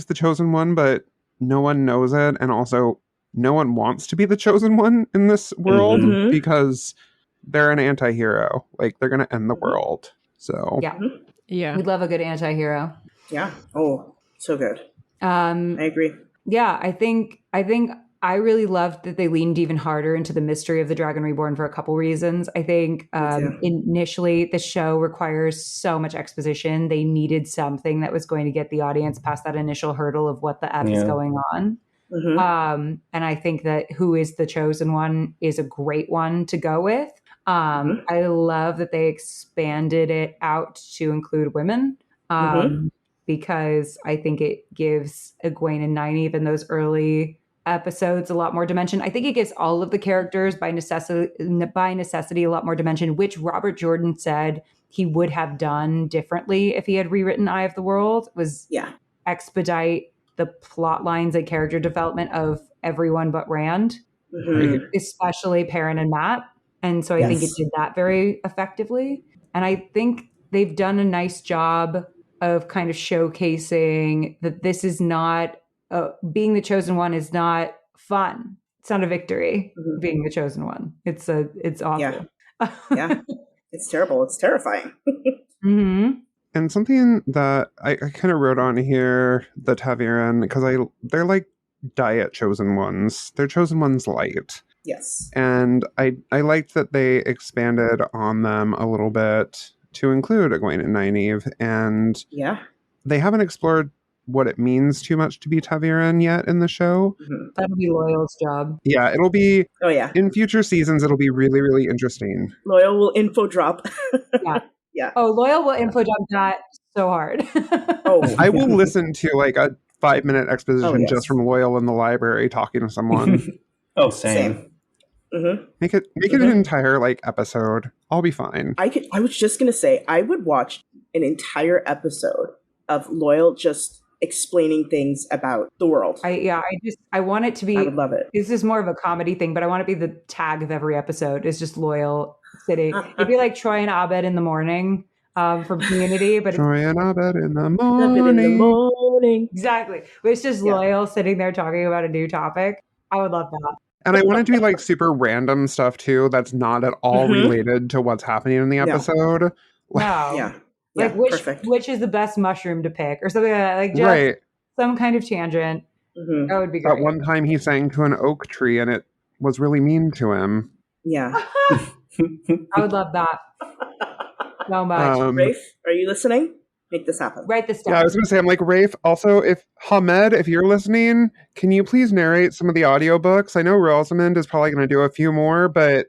Speaker 2: the chosen one, but no one knows it, and also no one wants to be the chosen one in this world because they're an anti-hero. Like, they're gonna end the world. So
Speaker 5: yeah, we'd love a good anti-hero.
Speaker 1: Yeah. Oh, so good. I agree.
Speaker 5: Yeah, I think I really loved that they leaned even harder into the mystery of the Dragon Reborn for a couple reasons. I think initially the show requires so much exposition. They needed something that was going to get the audience past that initial hurdle of what the F is going on. And I think that Who is the Chosen One is a great one to go with. I love that they expanded it out to include women. Because I think it gives Egwene and Nynaeve in those early episodes a lot more dimension. I think it gives all of the characters by necessity a lot more dimension, which Robert Jordan said he would have done differently if he had rewritten Eye of the World, was expedite the plot lines and character development of everyone but Rand, especially Perrin and Matt. And so I think it did that very effectively. And I think they've done a nice job of kind of showcasing that this is not being the chosen one is not fun. It's not a victory. Being the chosen one, it's awful.
Speaker 1: Yeah, it's terrible. It's terrifying.
Speaker 2: And something that I kind of wrote on here, the Taviran, because they're like diet chosen ones. They're chosen ones light.
Speaker 1: Yes.
Speaker 2: And I liked that they expanded on them a little bit to include Egwene and Nynaeve, and they haven't explored what it means too much to be Taviran yet in the show.
Speaker 5: That'll be Loyal's job.
Speaker 2: Yeah, it'll be. Oh yeah. In future seasons, it'll be really, really interesting.
Speaker 1: Loyal will info drop.
Speaker 5: Yeah. Oh, Loyal will info dump that so hard.
Speaker 2: I will listen to like a 5-minute exposition just from Loyal in the library talking to someone.
Speaker 3: Same.
Speaker 2: Make it an entire like episode. I'll be fine.
Speaker 1: I was just gonna say I would watch an entire episode of Loyal just explaining things about the world.
Speaker 5: I want it to be.
Speaker 1: I would love it.
Speaker 5: This is more of a comedy thing, but I want it to be the tag of every episode. Is just Loyal sitting. It'd be like Troy and Abed in the morning from Community, but
Speaker 2: Troy and Abed in the morning.
Speaker 5: Exactly. But it's just Loyal sitting there talking about a new topic. I would love that.
Speaker 2: And I want it to be like super random stuff too. That's not at all related to what's happening in the episode.
Speaker 5: Which is the best mushroom to pick or something like that. Like just some kind of tangent. That would be great.
Speaker 2: That one time he sang to an oak tree and it was really mean to him.
Speaker 1: Yeah.
Speaker 5: I would love that. So much.
Speaker 1: Rafe, are you listening? Make this happen.
Speaker 5: Write this down.
Speaker 2: Yeah, I was going to say, I'm like, Rafe, also, if you're listening, can you please narrate some of the audiobooks? I know Rosamund is probably going to do a few more, but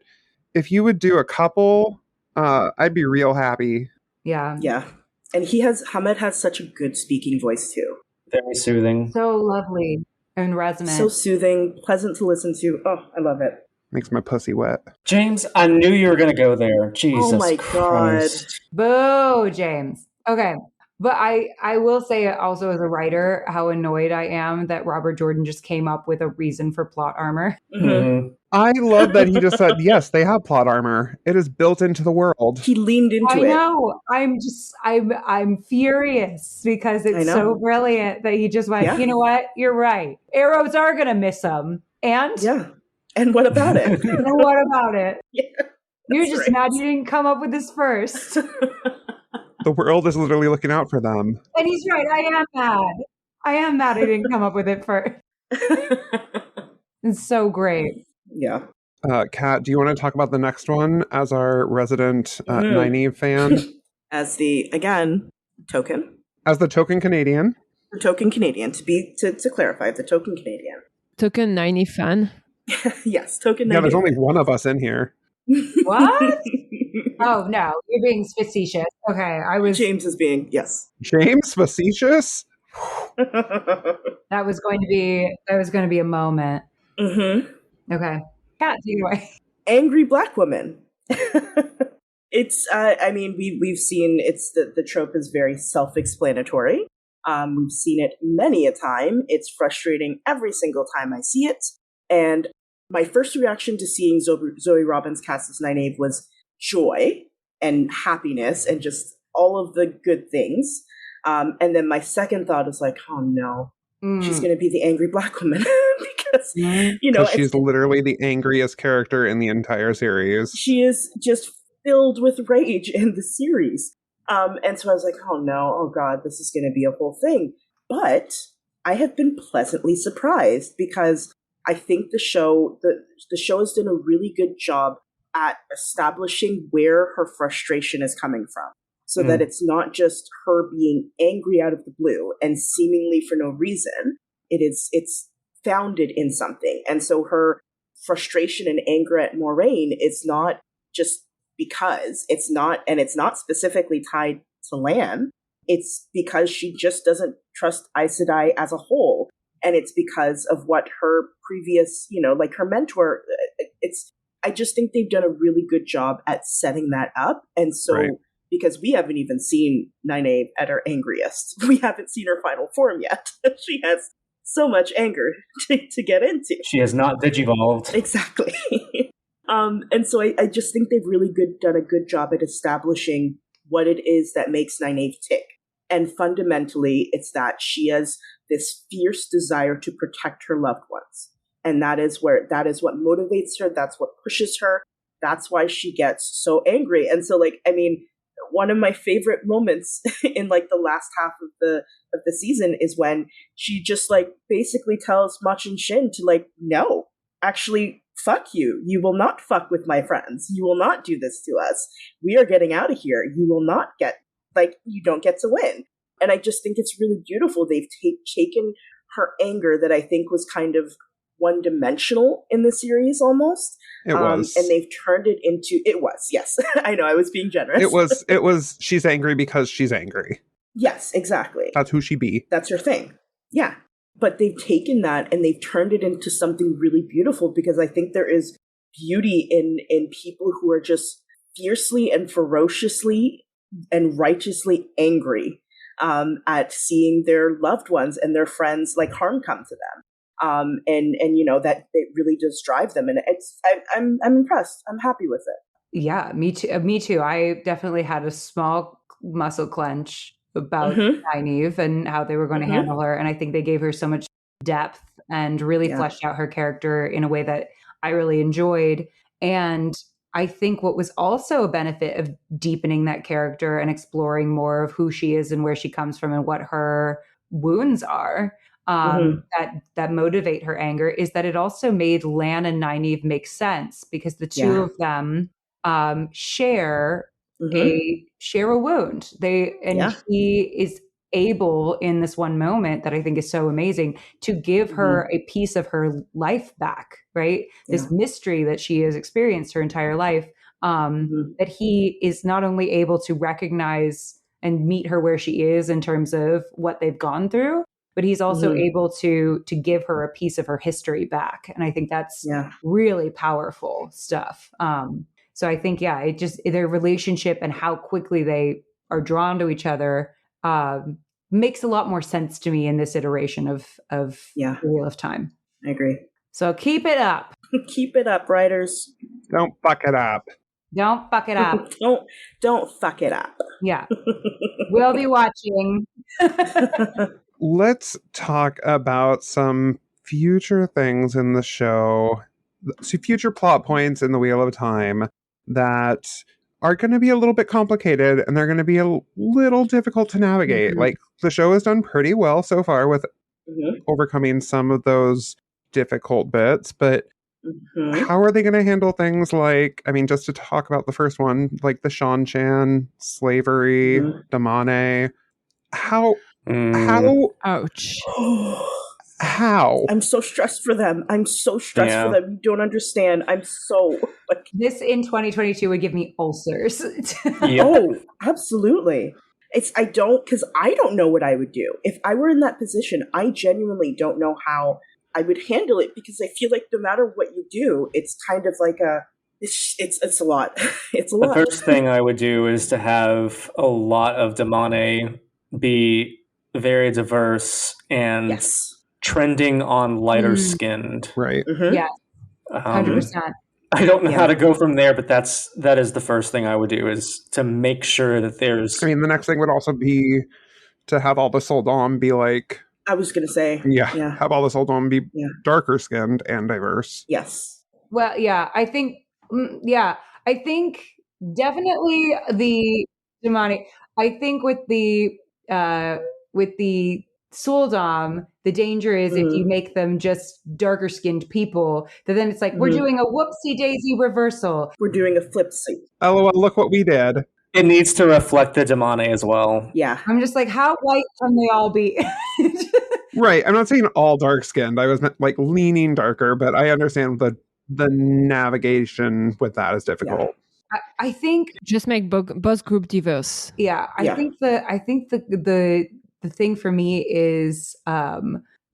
Speaker 2: if you would do a couple, I'd be real happy.
Speaker 5: Yeah.
Speaker 1: Yeah. And Hamed has such a good speaking voice too.
Speaker 3: Very soothing.
Speaker 5: So lovely and resonant.
Speaker 1: So soothing, pleasant to listen to. Oh, I love it.
Speaker 2: Makes my pussy wet.
Speaker 3: James, I knew you were going to go there. Jesus Christ.
Speaker 5: Boo, James. Okay. But I will say also as a writer how annoyed I am that Robert Jordan just came up with a reason for plot armor.
Speaker 2: I love that he just said, yes, they have plot armor. It is built into the world.
Speaker 1: He leaned into it.
Speaker 5: I know. I'm furious because it's so brilliant that he just went, you know what? You're right. Arrows are going to miss them. And?
Speaker 1: Yeah. And what about it?
Speaker 5: And what about it?
Speaker 1: Yeah,
Speaker 5: you're just mad you didn't come up with this first.
Speaker 2: The world is literally looking out for them.
Speaker 5: And he's right. I am mad I didn't come up with it first. It's so great.
Speaker 1: Yeah.
Speaker 2: Kat, do you want to talk about the next one as our resident Nynaeve fan?
Speaker 1: As the, again, token.
Speaker 2: As the token Canadian.
Speaker 1: The token Canadian, to clarify, the token Canadian.
Speaker 4: Token Nynaeve fan.
Speaker 1: Yes, token Nynaeve.
Speaker 2: Yeah, there's only one of us in here.
Speaker 5: What? Oh, no, you're being facetious. Okay,
Speaker 1: James is being, yes.
Speaker 2: James facetious?
Speaker 5: That was going to be a moment. Okay. Kat, take it away.
Speaker 1: Angry Black woman. It's, I mean, we've seen the trope is very self-explanatory. We've seen it many a time. It's frustrating every single time I see it. And my first reaction to seeing Zoe Robbins cast as Nynaeve was joy and happiness and just all of the good things. And then my second thought is like, oh no, she's going to be the angry Black woman because, you know,
Speaker 2: she's literally the angriest character in the entire series.
Speaker 1: She is just filled with rage in the series. And so I was like, oh no, oh God, this is going to be a whole thing. But I have been pleasantly surprised because I think the show has done a really good job at establishing where her frustration is coming from. So that it's not just her being angry out of the blue and seemingly for no reason. It's founded in something. And so her frustration and anger at Moraine is not just because it's not specifically tied to Lan. It's because she just doesn't trust Aes Sedai as a whole. And it's because of what her previous, you know, like her mentor, I just think they've done a really good job at setting that up. And so, because we haven't even seen Nynaeve at her angriest, we haven't seen her final form yet. She has so much anger to get into.
Speaker 3: She has not digivolved.
Speaker 1: Exactly. And so I just think they've really done a good job at establishing what it is that makes Nynaeve tick. And fundamentally, it's that she has this fierce desire to protect her loved ones. And that is what motivates her. That's what pushes her. That's why she gets so angry. And so, like, I mean, one of my favorite moments in like the last half of the season is when she just like basically tells Mach and Shin to like, no, actually, fuck you. You will not fuck with my friends. You will not do this to us. We are getting out of here. You will not get, like, you don't get to win. And I just think it's really beautiful. They've taken her anger that I think was kind of one-dimensional in the series almost.
Speaker 2: It was.
Speaker 1: And they've turned it into, it was, yes. I know, I was being generous.
Speaker 2: It was, she's angry because she's angry.
Speaker 1: Yes, exactly.
Speaker 2: That's who she be.
Speaker 1: That's her thing. Yeah. But they've taken that and they've turned it into something really beautiful because I think there is beauty in people who are just fiercely and ferociously and righteously angry at seeing their loved ones and their friends like harm come to them. And you know, that it really does drive them. And I'm impressed. I'm happy with it.
Speaker 5: Yeah, me too. Me too. I definitely had a small muscle clench about Nynaeve and how they were going to handle her. And I think they gave her so much depth and really fleshed out her character in a way that I really enjoyed. And I think what was also a benefit of deepening that character and exploring more of who she is and where she comes from and what her wounds are that motivate her anger is that it also made Lan and Nynaeve make sense because the two of them share a wound. He is able in this one moment that I think is so amazing to give her a piece of her life back, right? This mystery that she has experienced her entire life, that he is not only able to recognize and meet her where she is in terms of what they've gone through, but he's also able to give her a piece of her history back. And I think that's really powerful stuff. So I think, their relationship and how quickly they are drawn to each other makes a lot more sense to me in this iteration of The Wheel of Time.
Speaker 1: I agree.
Speaker 5: So keep it up.
Speaker 1: Keep it up, writers.
Speaker 2: Don't fuck it up.
Speaker 5: Don't fuck it up.
Speaker 1: Don't fuck it up.
Speaker 5: Yeah. We'll be watching.
Speaker 2: Let's talk about some future things in the show. So future plot points in the Wheel of Time that are going to be a little bit complicated and they're going to be a little difficult to navigate. Like the show has done pretty well so far with overcoming some of those difficult bits, but how are they going to handle things like, I mean, just to talk about the first one, like the Shan-Chan, slavery, Damane, how
Speaker 4: ouch.
Speaker 2: How?
Speaker 1: I'm so stressed for them. I'm so stressed for them. You don't understand. I'm so like
Speaker 5: this in 2022 would give me ulcers.
Speaker 1: Oh, absolutely. I don't know what I would do. If I were in that position, I genuinely don't know how I would handle it because I feel like no matter what you do, it's kind of like it's a lot. It's a lot.
Speaker 3: The first thing I would do is to have a lot of Damane be very diverse and trending on lighter skinned.
Speaker 2: Right.
Speaker 5: Yeah. 100%.
Speaker 3: I don't know how to go from there, but that is the first thing I would do, is to make sure that there's...
Speaker 2: I mean, the next thing would also be to have all the Soldom be like...
Speaker 1: I was going to say.
Speaker 2: Yeah. Have all the Soldom be darker skinned and diverse.
Speaker 1: Yes.
Speaker 5: Well, yeah, I think definitely the demonic. I think with the Soldom, the danger is if you make them just darker skinned people, then it's like we're doing a whoopsie daisy reversal.
Speaker 1: We're doing a flipsy.
Speaker 2: LOL, look what we did.
Speaker 3: It needs to reflect the demone as well.
Speaker 1: Yeah.
Speaker 5: I'm just like, how white can they all be?
Speaker 2: Right. I'm not saying all dark skinned. I was like leaning darker, but I understand the navigation with that is difficult.
Speaker 5: Yeah. I think
Speaker 4: just make both group diverse.
Speaker 5: Yeah. I think the thing for me is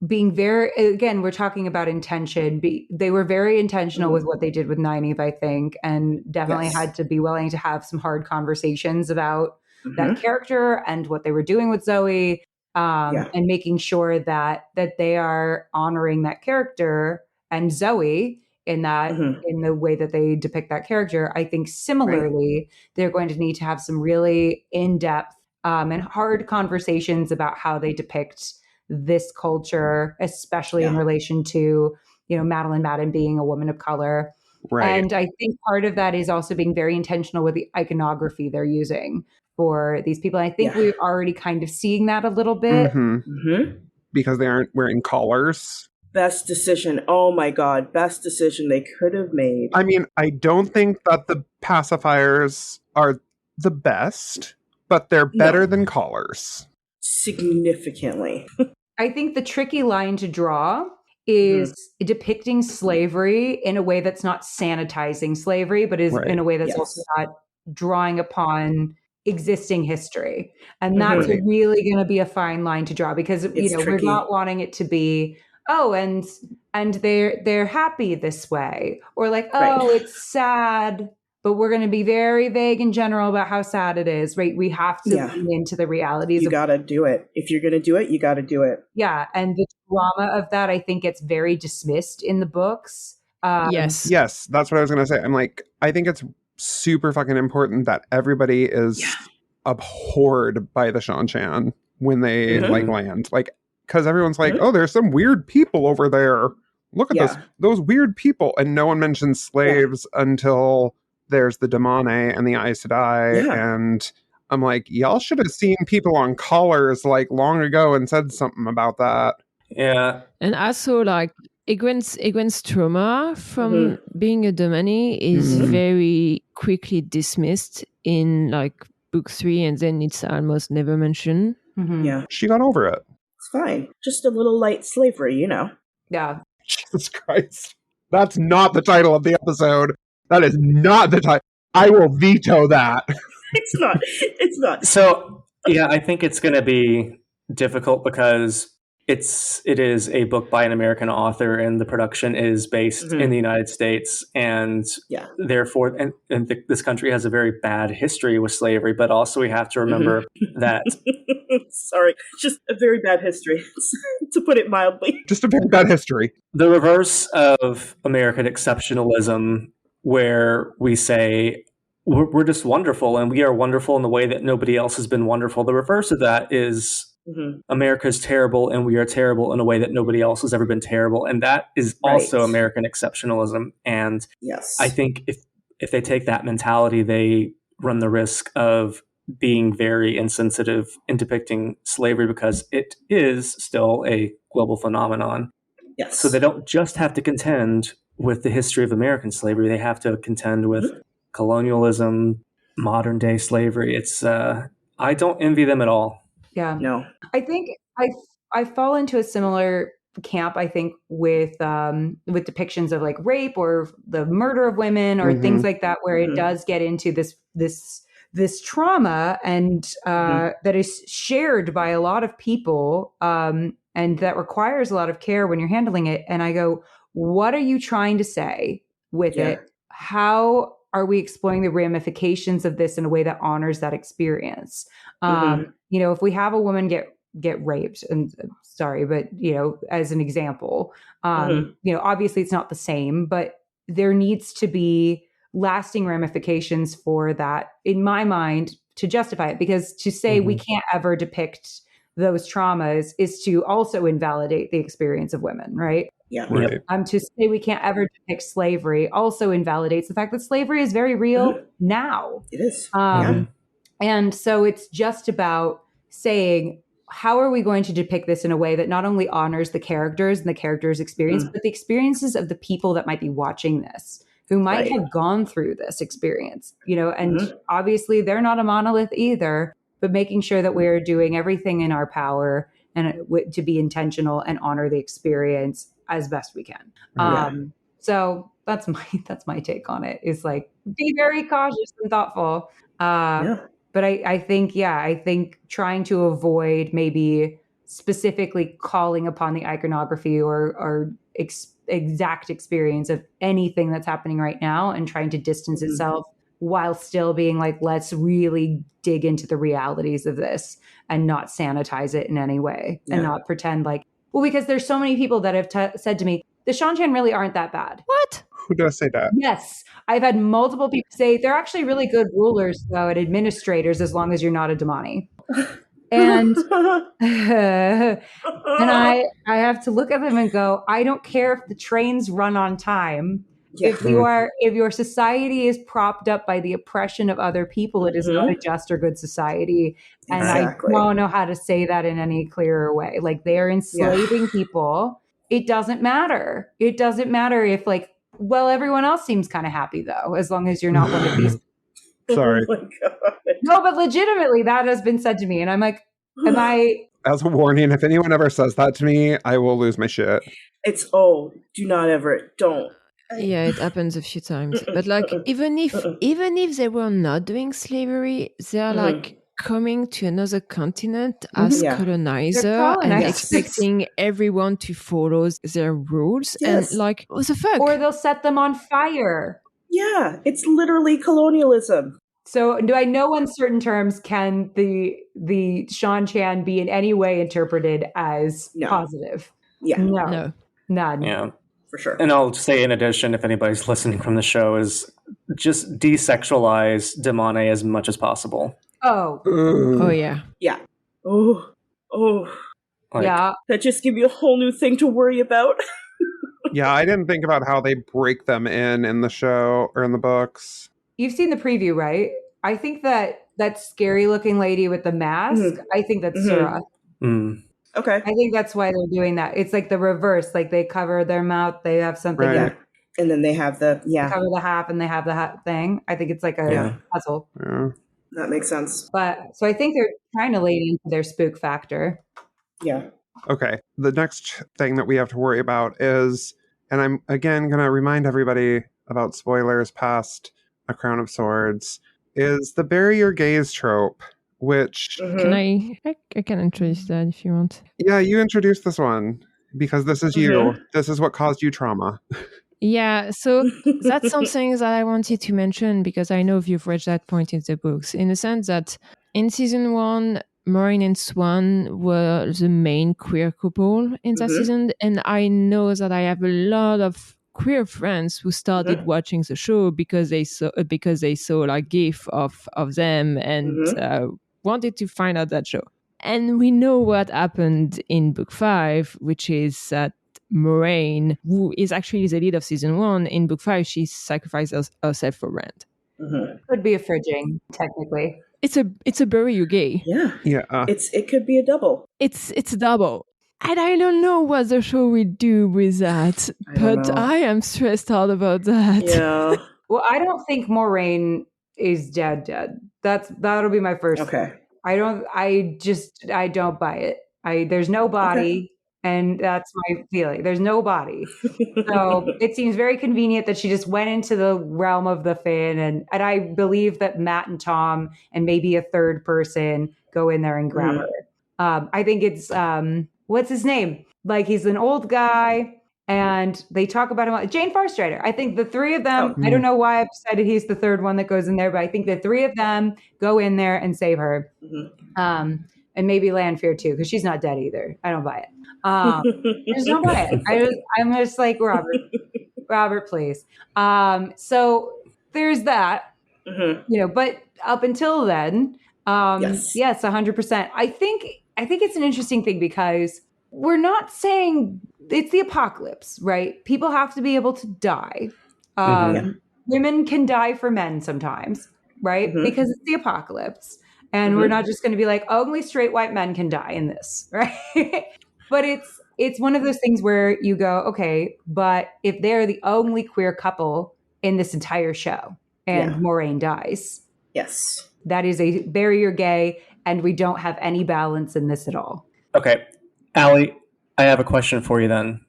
Speaker 5: being very, again, we're talking about intention. They were very intentional with what they did with Nynaeve, I think, and definitely had to be willing to have some hard conversations about that character and what they were doing with Zoe, and making sure that they are honoring that character and Zoe in that in the way that they depict that character. I think similarly, they're going to need to have some really in-depth and hard conversations about how they depict this culture, especially in relation to, Madeline Madden being a woman of color. Right. And I think part of that is also being very intentional with the iconography they're using for these people. I think we're already kind of seeing that a little bit.
Speaker 2: Because they aren't wearing collars.
Speaker 1: Best decision. Oh my God. Best decision they could have made.
Speaker 2: I mean, I don't think that the pacifiers are the best, but they're better than collars.
Speaker 1: Significantly.
Speaker 5: I think the tricky line to draw is depicting slavery in a way that's not sanitizing slavery, but is in a way that's also not drawing upon existing history. And that's really going to be a fine line to draw, because we're not wanting it to be, and they're happy this way, or like, it's sad, but we're going to be very vague in general about how sad it is, right? We have to lean into the realities.
Speaker 1: You got to do it. If you're going to do it, you got to do it.
Speaker 5: Yeah. And the drama of that, I think, gets very dismissed in the books.
Speaker 2: Yes, that's what I was going to say. I'm like, I think it's super fucking important that everybody is abhorred by the Shan-Chan when they land. Like, because everyone's like, oh, there's some weird people over there. Look at those weird people. And no one mentions slaves until there's the Demone and the Aes Sedai. And I'm like, y'all should have seen people on collars like long ago and said something about that.
Speaker 3: Yeah.
Speaker 4: And also, like, Egwene's trauma from being a Demone is very quickly dismissed in like book 3, and then it's almost never mentioned.
Speaker 1: Yeah.
Speaker 2: She got over it.
Speaker 1: It's fine. Just a little light slavery,
Speaker 5: Yeah.
Speaker 2: Jesus Christ. That's not the title of the episode. That is not the title. I will veto that.
Speaker 1: It's not. It's not.
Speaker 3: So, yeah, I think it's going to be difficult because it is a book by an American author, and the production is based in the United States, and therefore, this country has a very bad history with slavery. But also, we have to remember that.
Speaker 1: Sorry, just a very bad history, to put it mildly.
Speaker 2: Just a very bad history.
Speaker 3: The reverse of American exceptionalism, where we say we're just wonderful, and we are wonderful in the way that nobody else has been wonderful. The reverse of that is America's terrible, and we are terrible in a way that nobody else has ever been terrible. And that is also American exceptionalism. And I think if they take that mentality, they run the risk of being very insensitive in depicting slavery, because it is still a global phenomenon.
Speaker 1: Yes.
Speaker 3: So they don't just have to contend with the history of American slavery. They have to contend with colonialism, modern day slavery. It's I don't envy them at all.
Speaker 5: Yeah.
Speaker 1: No.
Speaker 5: I think I fall into a similar camp, I think, with depictions of like rape or the murder of women or things like that, where it does get into this trauma and that is shared by a lot of people, and that requires a lot of care when you're handling it. And I go, what are you trying to say with it? How are we exploring the ramifications of this in a way that honors that experience? If we have a woman get raped, and sorry, but as an example, obviously it's not the same, but there needs to be lasting ramifications for that, in my mind, to justify it. Because to say we can't ever depict those traumas is to also invalidate the experience of women, right?
Speaker 1: Yeah.
Speaker 2: Right.
Speaker 5: To say we can't ever depict slavery also invalidates the fact that slavery is very real now.
Speaker 1: It is.
Speaker 5: And so it's just about saying, how are we going to depict this in a way that not only honors the characters and the characters' experience, but the experiences of the people that might be watching this, who might have gone through this experience, and obviously they're not a monolith either, but making sure that we're doing everything in our power and to be intentional and honor the experience as best we can. So that's my take on it, is like, be very cautious and thoughtful. But I think trying to avoid maybe specifically calling upon the iconography or exact experience of anything that's happening right now, and trying to distance itself while still being like, let's really dig into the realities of this and not sanitize it in any way and not pretend like, well, because there's so many people that have said to me, the Shan-Chan really aren't that bad.
Speaker 4: What?
Speaker 2: Who does say that?
Speaker 5: Yes. I've had multiple people say they're actually really good rulers, though, and administrators, as long as you're not a Damani. And I have to look at them and go, I don't care if the trains run on time. If your society is propped up by the oppression of other people, it is not a just or good society. And I don't know how to say that in any clearer way. Like, they are enslaving people. It doesn't matter. It doesn't matter if, like, well, everyone else seems kind of happy, though, as long as you're not one of these.
Speaker 2: Sorry.
Speaker 1: Oh my God.
Speaker 5: No, but legitimately, that has been said to me. And I'm like, am I...
Speaker 2: As a warning, if anyone ever says that to me, I will lose my shit.
Speaker 1: Do not ever, don't.
Speaker 4: Yeah, it happens a few times. But like, even if they were not doing slavery, they're like coming to another continent as colonizer and expecting everyone to follow their rules. And like, what the fuck?
Speaker 5: Or they'll set them on fire.
Speaker 1: Yeah, it's literally colonialism.
Speaker 5: So do I know in certain terms, can the Shan-Chan be in any way interpreted as positive?
Speaker 1: Yeah.
Speaker 5: No. None.
Speaker 3: Yeah.
Speaker 1: For sure.
Speaker 3: And I'll say, in addition, if anybody's listening from the show, is just desexualize Damane as much as possible.
Speaker 5: Oh.
Speaker 4: Oh, yeah.
Speaker 1: Yeah. Oh.
Speaker 3: Like,
Speaker 5: yeah.
Speaker 1: That just gives you a whole new thing to worry about.
Speaker 2: Yeah, I didn't think about how they break them in the show or in the books.
Speaker 5: You've seen the preview, right? I think that scary looking lady with the mask, I think that's Sura.
Speaker 1: Okay.
Speaker 5: I think that's why they're doing that. It's like the reverse. Like, they cover their mouth, they have something.
Speaker 1: Right. And then they have the,
Speaker 5: They cover the half and they have the hat thing. I think it's like a puzzle.
Speaker 2: Yeah.
Speaker 1: That makes sense.
Speaker 5: But so I think they're trying to lean into their spook factor.
Speaker 1: Yeah.
Speaker 2: Okay. The next thing that we have to worry about is, and I'm again going to remind everybody about spoilers past A Crown of Swords, is the bury your gaze trope, which...
Speaker 4: Can I can introduce that if you want.
Speaker 2: Yeah, you introduced this one because this is you. This is what caused you trauma.
Speaker 4: Yeah, so that's something that I wanted to mention, because I know you've reached that point in the books, in the sense that in season 1, Maureen and Swan were the main queer couple in that season, and I know that I have a lot of queer friends who started watching the show because they saw like GIF of them and wanted to find out that show. And we know what happened in book 5, which is that Moraine, who is actually the lead of season 1, in book 5, she sacrificed herself for Rand.
Speaker 5: Could be a fridging, technically.
Speaker 4: It's a bury you gay.
Speaker 1: Yeah.
Speaker 2: Yeah.
Speaker 1: It could be a double.
Speaker 4: It's a double. And I don't know what the show will do with that, but I am stressed out about that.
Speaker 1: Yeah.
Speaker 5: Well, I don't think Moraine is dead. That'll be my first.
Speaker 1: Okay.
Speaker 5: I don't buy it. There's no body. And that's my feeling. There's no body. So it seems very convenient that she just went into the realm of the Finn. And I believe that Matt and Tom and maybe a third person go in there and grab her. I think it's, what's his name? Like, he's an old guy. And they talk about him. Jane Farstrider. I think the three of them, I don't know why I've decided he's the third one that goes in there, but I think the three of them go in there and save her. And maybe Lanfear too, because she's not dead either. I don't buy it. I just don't buy it. I'm just like, Robert, Robert, please. So there's that, but up until then, yes, 100%. I think it's an interesting thing because we're not saying it's the apocalypse, right? People have to be able to die. Women can die for men sometimes, right? Because it's the apocalypse. And we're not just going to be like, only straight white men can die in this, right? But it's one of those things where you go, okay, but if they're the only queer couple in this entire show and Moraine dies.
Speaker 1: Yes.
Speaker 5: That is a barrier gay, and we don't have any balance in this at all.
Speaker 3: Okay. Allie, I have a question for you then.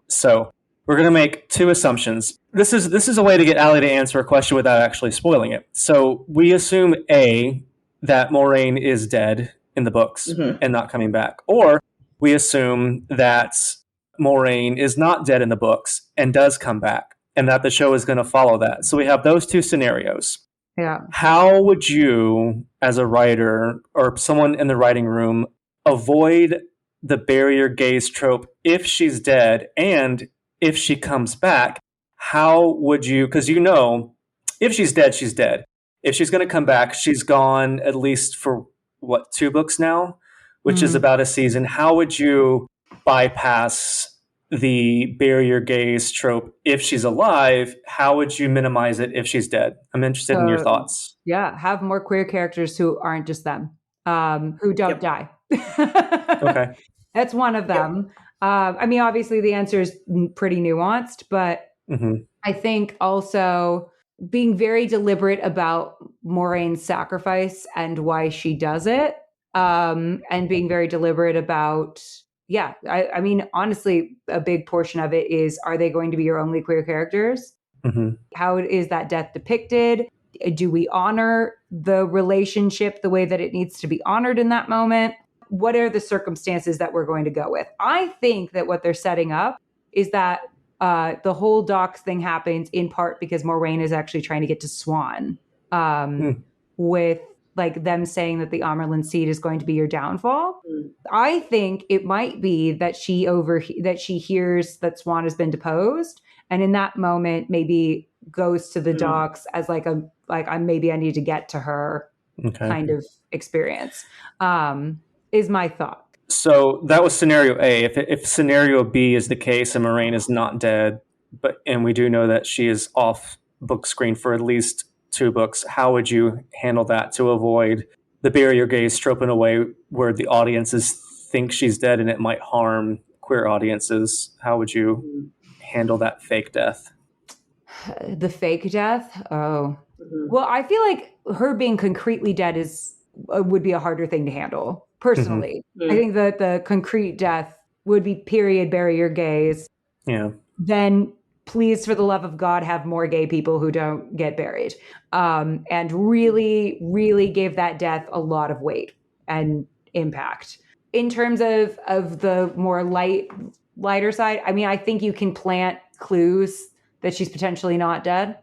Speaker 3: So we're going to make two assumptions. This is a way to get Allie to answer a question without actually spoiling it. So we assume A, that Moraine is dead in the books and not coming back. Or we assume that Moraine is not dead in the books and does come back, and that the show is going to follow that. So we have those two scenarios.
Speaker 5: Yeah.
Speaker 3: How would you, as a writer or someone in the writing room, avoid the barrier gaze trope if she's dead? And if she comes back, how would you, because if she's dead, she's dead. If she's going to come back, she's gone at least for, 2 books now, which is about a season. How would you bypass the barrier gaze trope if she's alive? How would you minimize it if she's dead? I'm interested in your thoughts.
Speaker 5: Yeah, have more queer characters who aren't just them, who don't die.
Speaker 3: Okay.
Speaker 5: That's one of them. I mean, obviously the answer is pretty nuanced, but I think also being very deliberate about Moraine's sacrifice and why she does it, and being very deliberate about, I mean, honestly, a big portion of it is, are they going to be your only queer characters? How is that death depicted? Do we honor the relationship the way that it needs to be honored in that moment? What are the circumstances that we're going to go with? I think that what they're setting up is that the whole docs thing happens in part because Moraine is actually trying to get to Swan, with like them saying that the Amerlin seed is going to be your downfall. I think it might be that she hears that Swan has been deposed, and in that moment maybe goes to the docs as maybe I need to get to her kind of experience. Is my thought.
Speaker 3: So that was scenario A. If scenario B is the case and Moraine is not dead, and we do know that she is off book screen for at least 2 books, how would you handle that to avoid the barrier gaze trope in a way where the audiences think she's dead and it might harm queer audiences? How would you handle that fake death?
Speaker 5: The fake death? Oh. Well, I feel like her being concretely dead would be a harder thing to handle. Personally, I think that the concrete death would be period barrier gaze.
Speaker 3: Yeah.
Speaker 5: Then please, for the love of God, have more gay people who don't get buried. And really, really gave that death a lot of weight and impact. In terms of the more lighter side, I mean, I think you can plant clues that she's potentially not dead.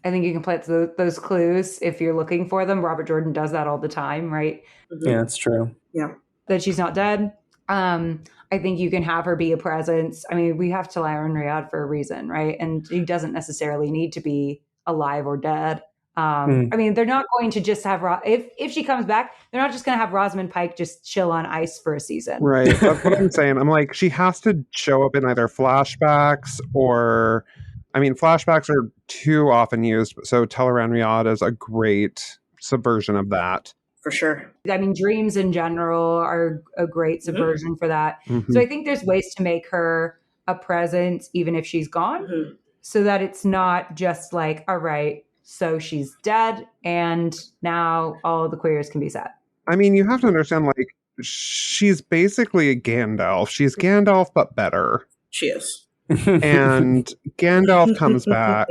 Speaker 5: I think you can plant those clues if you're looking for them. Robert Jordan does that all the time, right?
Speaker 3: Yeah, that's true.
Speaker 1: Yeah.
Speaker 5: That she's not dead. I think you can have her be a presence. I mean, we have Talaran Riyadh for a reason, right? And he doesn't necessarily need to be alive or dead. I mean, they're not going to just have if she comes back, they're not just going to have Rosamund Pike just chill on ice for a season.
Speaker 2: Right. That's what I'm saying. I'm like, she has to show up in either flashbacks or, I mean, flashbacks are too often used. So Talaran Riyadh is a great subversion of that.
Speaker 1: For sure.
Speaker 5: I mean, dreams in general are a great subversion for that. So I think there's ways to make her a presence even if she's gone, so that it's not just like, all right, so she's dead and now all the queers can be set.
Speaker 2: I mean, you have to understand, like, she's basically a Gandalf. She's Gandalf, but better.
Speaker 1: She is.
Speaker 2: And Gandalf comes back.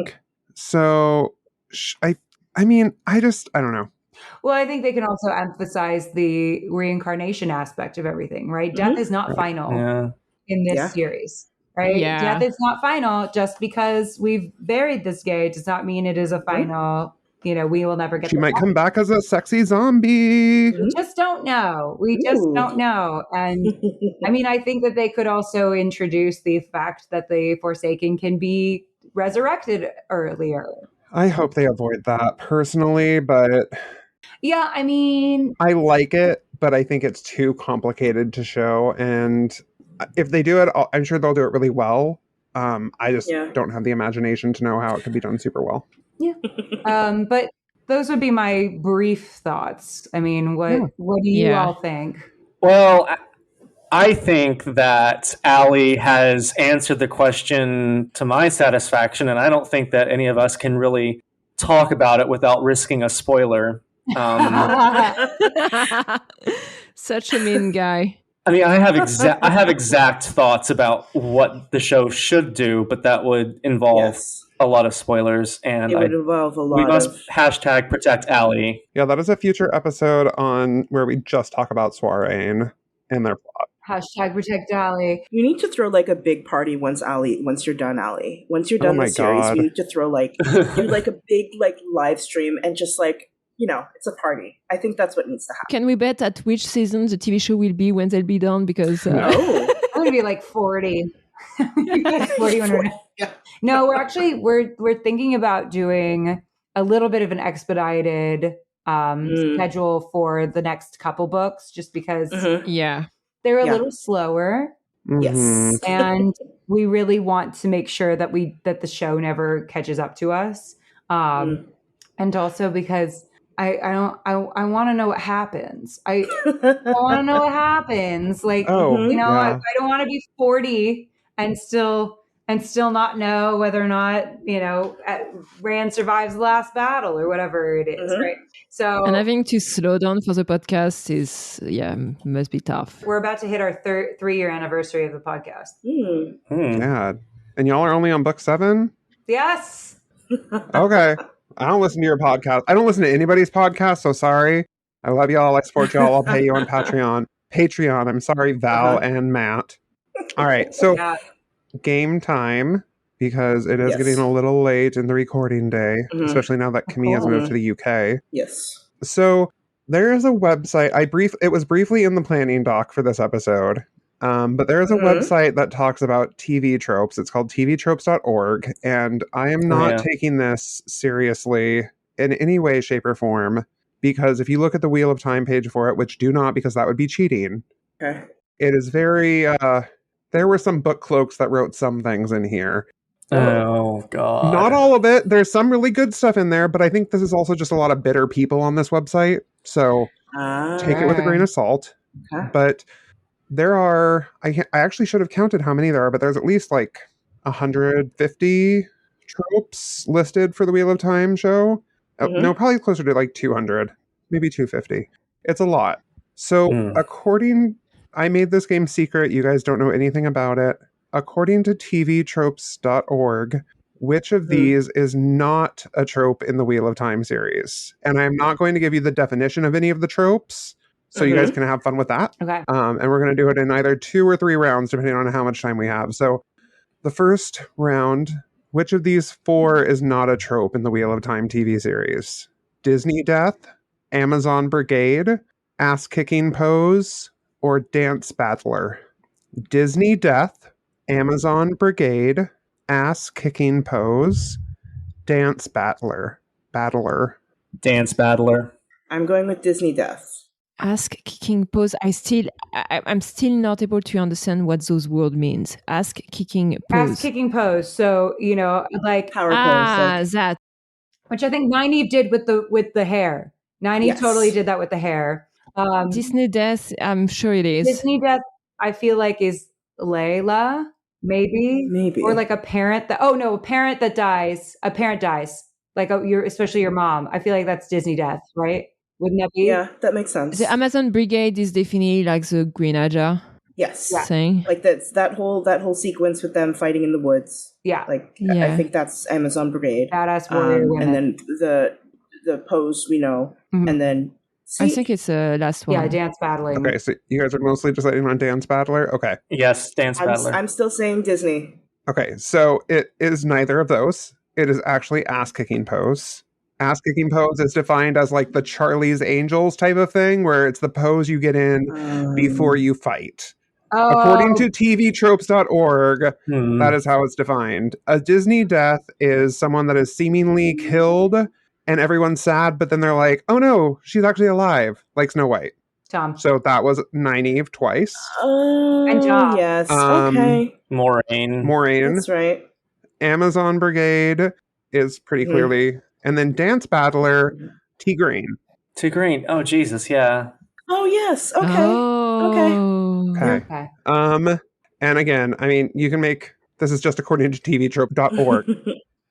Speaker 2: So I mean, I don't know.
Speaker 5: Well, I think they can also emphasize the reincarnation aspect of everything, right? Death is not final in this series, right? Death is not final. Just because we've buried this gay does not mean it is a final we will never get.
Speaker 2: She might come back as a sexy zombie.
Speaker 5: We just don't know. We just don't know. And I mean, I think that they could also introduce the fact that the Forsaken can be resurrected earlier.
Speaker 2: I hope they avoid that personally, but
Speaker 5: yeah, I mean,
Speaker 2: I like it, but I think it's too complicated to show. And if they do it, I'm sure they'll do it really well. I just don't have the imagination to know how it could be done super well.
Speaker 5: Yeah. But those would be my brief thoughts. I mean, what do you all think?
Speaker 3: Well, I think that Allie has answered the question to my satisfaction, and I don't think that any of us can really talk about it without risking a spoiler.
Speaker 4: Such a mean guy.
Speaker 3: I mean, I have exact thoughts about what the show should do, but that would involve a lot of spoilers, and
Speaker 1: it would involve a lot.
Speaker 3: We must hashtag protect Allie.
Speaker 2: Yeah, that is a future episode on where we just talk about Soirain and their plot.
Speaker 5: Hashtag protect Allie.
Speaker 1: You need to throw like a big party once you're done, Allie. Once you're done the series, you need to throw like do like a big like live stream and just like, it's a party. I think that's what needs to happen.
Speaker 4: Can we bet at which season the TV show will be when they'll be done? Because
Speaker 5: I'm gonna be like 40. 40 No, we're thinking about doing a little bit of an expedited schedule for the next couple books, just because they're a little slower.
Speaker 1: Yes.
Speaker 5: And we really want to make sure that the show never catches up to us. And also because I want to know what happens. I want to know what happens. Like, I don't want to be 40 and still not know whether or not, Rand survives the last battle or whatever it is, right? So,
Speaker 4: and having to slow down for the podcast must be tough.
Speaker 5: We're about to hit our 3-year anniversary of the podcast.
Speaker 2: Yeah. And y'all are only on book 7?
Speaker 5: Yes.
Speaker 2: Okay. I don't listen to your podcast. I don't listen to anybody's podcast, so sorry. I love y'all. I support y'all. I'll pay you on Patreon. I'm sorry, Val and Matt. All right. So game time, because it is getting a little late in the recording day, especially now that Camille has moved to the UK.
Speaker 1: Yes.
Speaker 2: So there is a website. It was briefly in the planning doc for this episode. But there is a website that talks about TV tropes. It's called tvtropes.org. And I am not taking this seriously in any way, shape, or form, because if you look at the Wheel of Time page for it, which do not, because that would be cheating.
Speaker 1: Okay.
Speaker 2: It is very, there were some book cloaks that wrote some things in here.
Speaker 3: Oh, God.
Speaker 2: Not all of it. There's some really good stuff in there, but I think this is also just a lot of bitter people on this website. So take it with a grain of salt.
Speaker 1: Okay.
Speaker 2: But there are, I actually should have counted how many there are, but there's at least like 150 tropes listed for the Wheel of Time show. No, probably closer to like 200, maybe 250. It's a lot. So I made this game secret. You guys don't know anything about it. According to tvtropes.org, which of these is not a trope in the Wheel of Time series? And I'm not going to give you the definition of any of the tropes, so you guys can have fun with that.
Speaker 5: Okay.
Speaker 2: And we're going to do it in either 2 or 3 rounds, depending on how much time we have. So the first round, which of these 4 is not a trope in the Wheel of Time TV series? Disney death, Amazon brigade, ass-kicking pose, or dance battler? Disney death, Amazon brigade, ass-kicking pose, dance battler.
Speaker 3: Dance battler.
Speaker 1: I'm going with Disney death.
Speaker 4: Ask-kicking pose. I'm still not able to understand what those words means. Ask-kicking pose.
Speaker 5: Ask-kicking pose. So, like
Speaker 1: power pose.
Speaker 4: That.
Speaker 5: Which I think Nynaeve did with the hair. Nynaeve totally did that with the hair.
Speaker 4: Disney death, I'm sure it is.
Speaker 5: Disney death, I feel like, is Layla, maybe, or like a parent that dies. A parent dies, like especially your mom. I feel like that's Disney death, right? Wouldn't that be?
Speaker 1: Yeah, that makes sense.
Speaker 4: The Amazon Brigade is definitely like the Green Aja.
Speaker 1: Yes.
Speaker 4: Thing.
Speaker 1: Like that whole sequence with them fighting in the woods.
Speaker 5: Yeah.
Speaker 1: I think that's Amazon Brigade.
Speaker 5: Badass warrior women.
Speaker 1: And then the pose we know. And then
Speaker 4: I think it's the last one.
Speaker 5: Yeah, dance battling.
Speaker 2: Okay, so you guys are mostly deciding on dance battler? Okay.
Speaker 3: Yes, dance battler.
Speaker 1: I'm still saying Disney.
Speaker 2: Okay, so it is neither of those. It is actually ass-kicking pose. ass-kicking pose is defined as like the Charlie's Angels type of thing, where it's the pose you get in before you fight. According to tvtropes.org, that is how it's defined. A Disney death is someone that is seemingly killed and everyone's sad, but then they're like, oh no, she's actually alive, like Snow White.
Speaker 5: Tom.
Speaker 2: So that was Nynaeve twice.
Speaker 5: And Tom.
Speaker 1: Yes. Okay.
Speaker 2: Moraine.
Speaker 1: That's right.
Speaker 2: Amazon Brigade is pretty clearly. And then Dance Battler, Tigraine.
Speaker 3: Tigraine. Oh, Jesus, yeah.
Speaker 1: Oh, yes. Okay.
Speaker 2: Okay. And again, I mean, you can make... This is just according to tvtrope.org.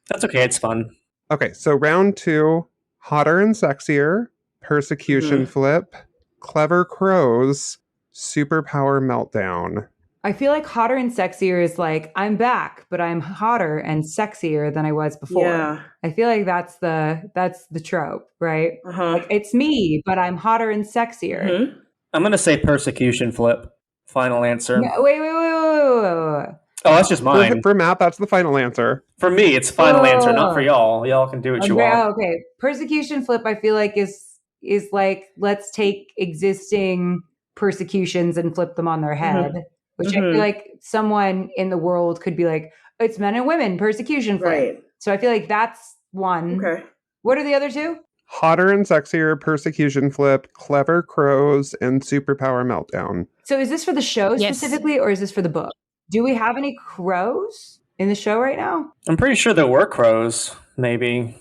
Speaker 3: That's okay. It's fun.
Speaker 2: Okay, so round 2, Hotter and Sexier, Persecution Flip, Clever Crows, Superpower Meltdown.
Speaker 5: I feel like Hotter and Sexier is like, I'm back, but I'm hotter and sexier than I was before.
Speaker 1: Yeah.
Speaker 5: I feel like that's the trope, right? Like, it's me, but I'm hotter and sexier.
Speaker 3: I'm going to say Persecution Flip. Final answer.
Speaker 5: No, wait.
Speaker 3: Oh, that's just mine.
Speaker 2: For Matt, that's the final answer.
Speaker 3: For me, it's final answer, not for y'all. Y'all can do what you want.
Speaker 5: Okay. Persecution Flip, I feel like is like, let's take existing persecutions and flip them on their head. Which I feel like someone in the world could be like, it's men and women, persecution flip.
Speaker 1: Right.
Speaker 5: So I feel like that's one.
Speaker 1: Okay.
Speaker 5: What are the other two?
Speaker 2: Hotter and Sexier, Persecution Flip, Clever Crows, and Superpower Meltdown.
Speaker 5: So is this for the show specifically, or is this for the book? Do we have any crows in the show right now?
Speaker 3: I'm pretty sure there were crows, maybe.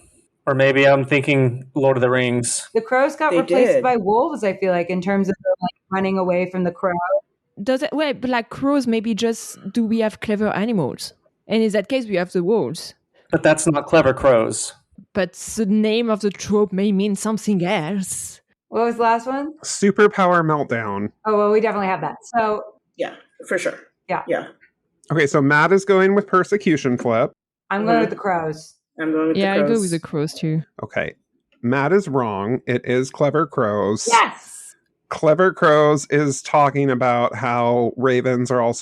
Speaker 3: Or maybe I'm thinking Lord of the Rings.
Speaker 5: The crows got replaced by wolves, I feel like, in terms of like running away from the crow.
Speaker 4: Does it? Wait, but like crows, maybe just do we have clever animals? And in that case, we have the wolves.
Speaker 3: But that's not Clever Crows.
Speaker 4: But the name of the trope may mean something else.
Speaker 5: What was the last one?
Speaker 2: Superpower Meltdown.
Speaker 5: Oh, well, we definitely have that. So
Speaker 1: yeah, for sure.
Speaker 5: Yeah.
Speaker 2: Okay, so Matt is going with Persecution Flip.
Speaker 5: I'm going with the crows.
Speaker 1: I'm going with the crows.
Speaker 4: Yeah, I go with the crows too.
Speaker 2: Okay. Matt is wrong. It is Clever Crows.
Speaker 5: Yes!
Speaker 2: Clever Crows is talking about how ravens are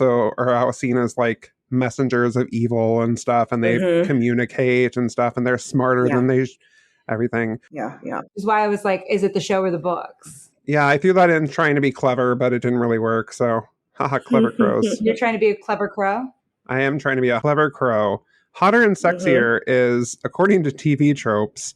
Speaker 2: seen as like messengers of evil and stuff, and they communicate and stuff, and they're smarter than everything.
Speaker 1: Yeah.
Speaker 5: Which is why I was like, is it the show or the books?
Speaker 2: Yeah, I threw that in trying to be clever, but it didn't really work, so haha, Clever Crows.
Speaker 5: You're trying to be a clever crow?
Speaker 2: I am trying to be a clever crow. Hotter and Sexier is, according to TV tropes,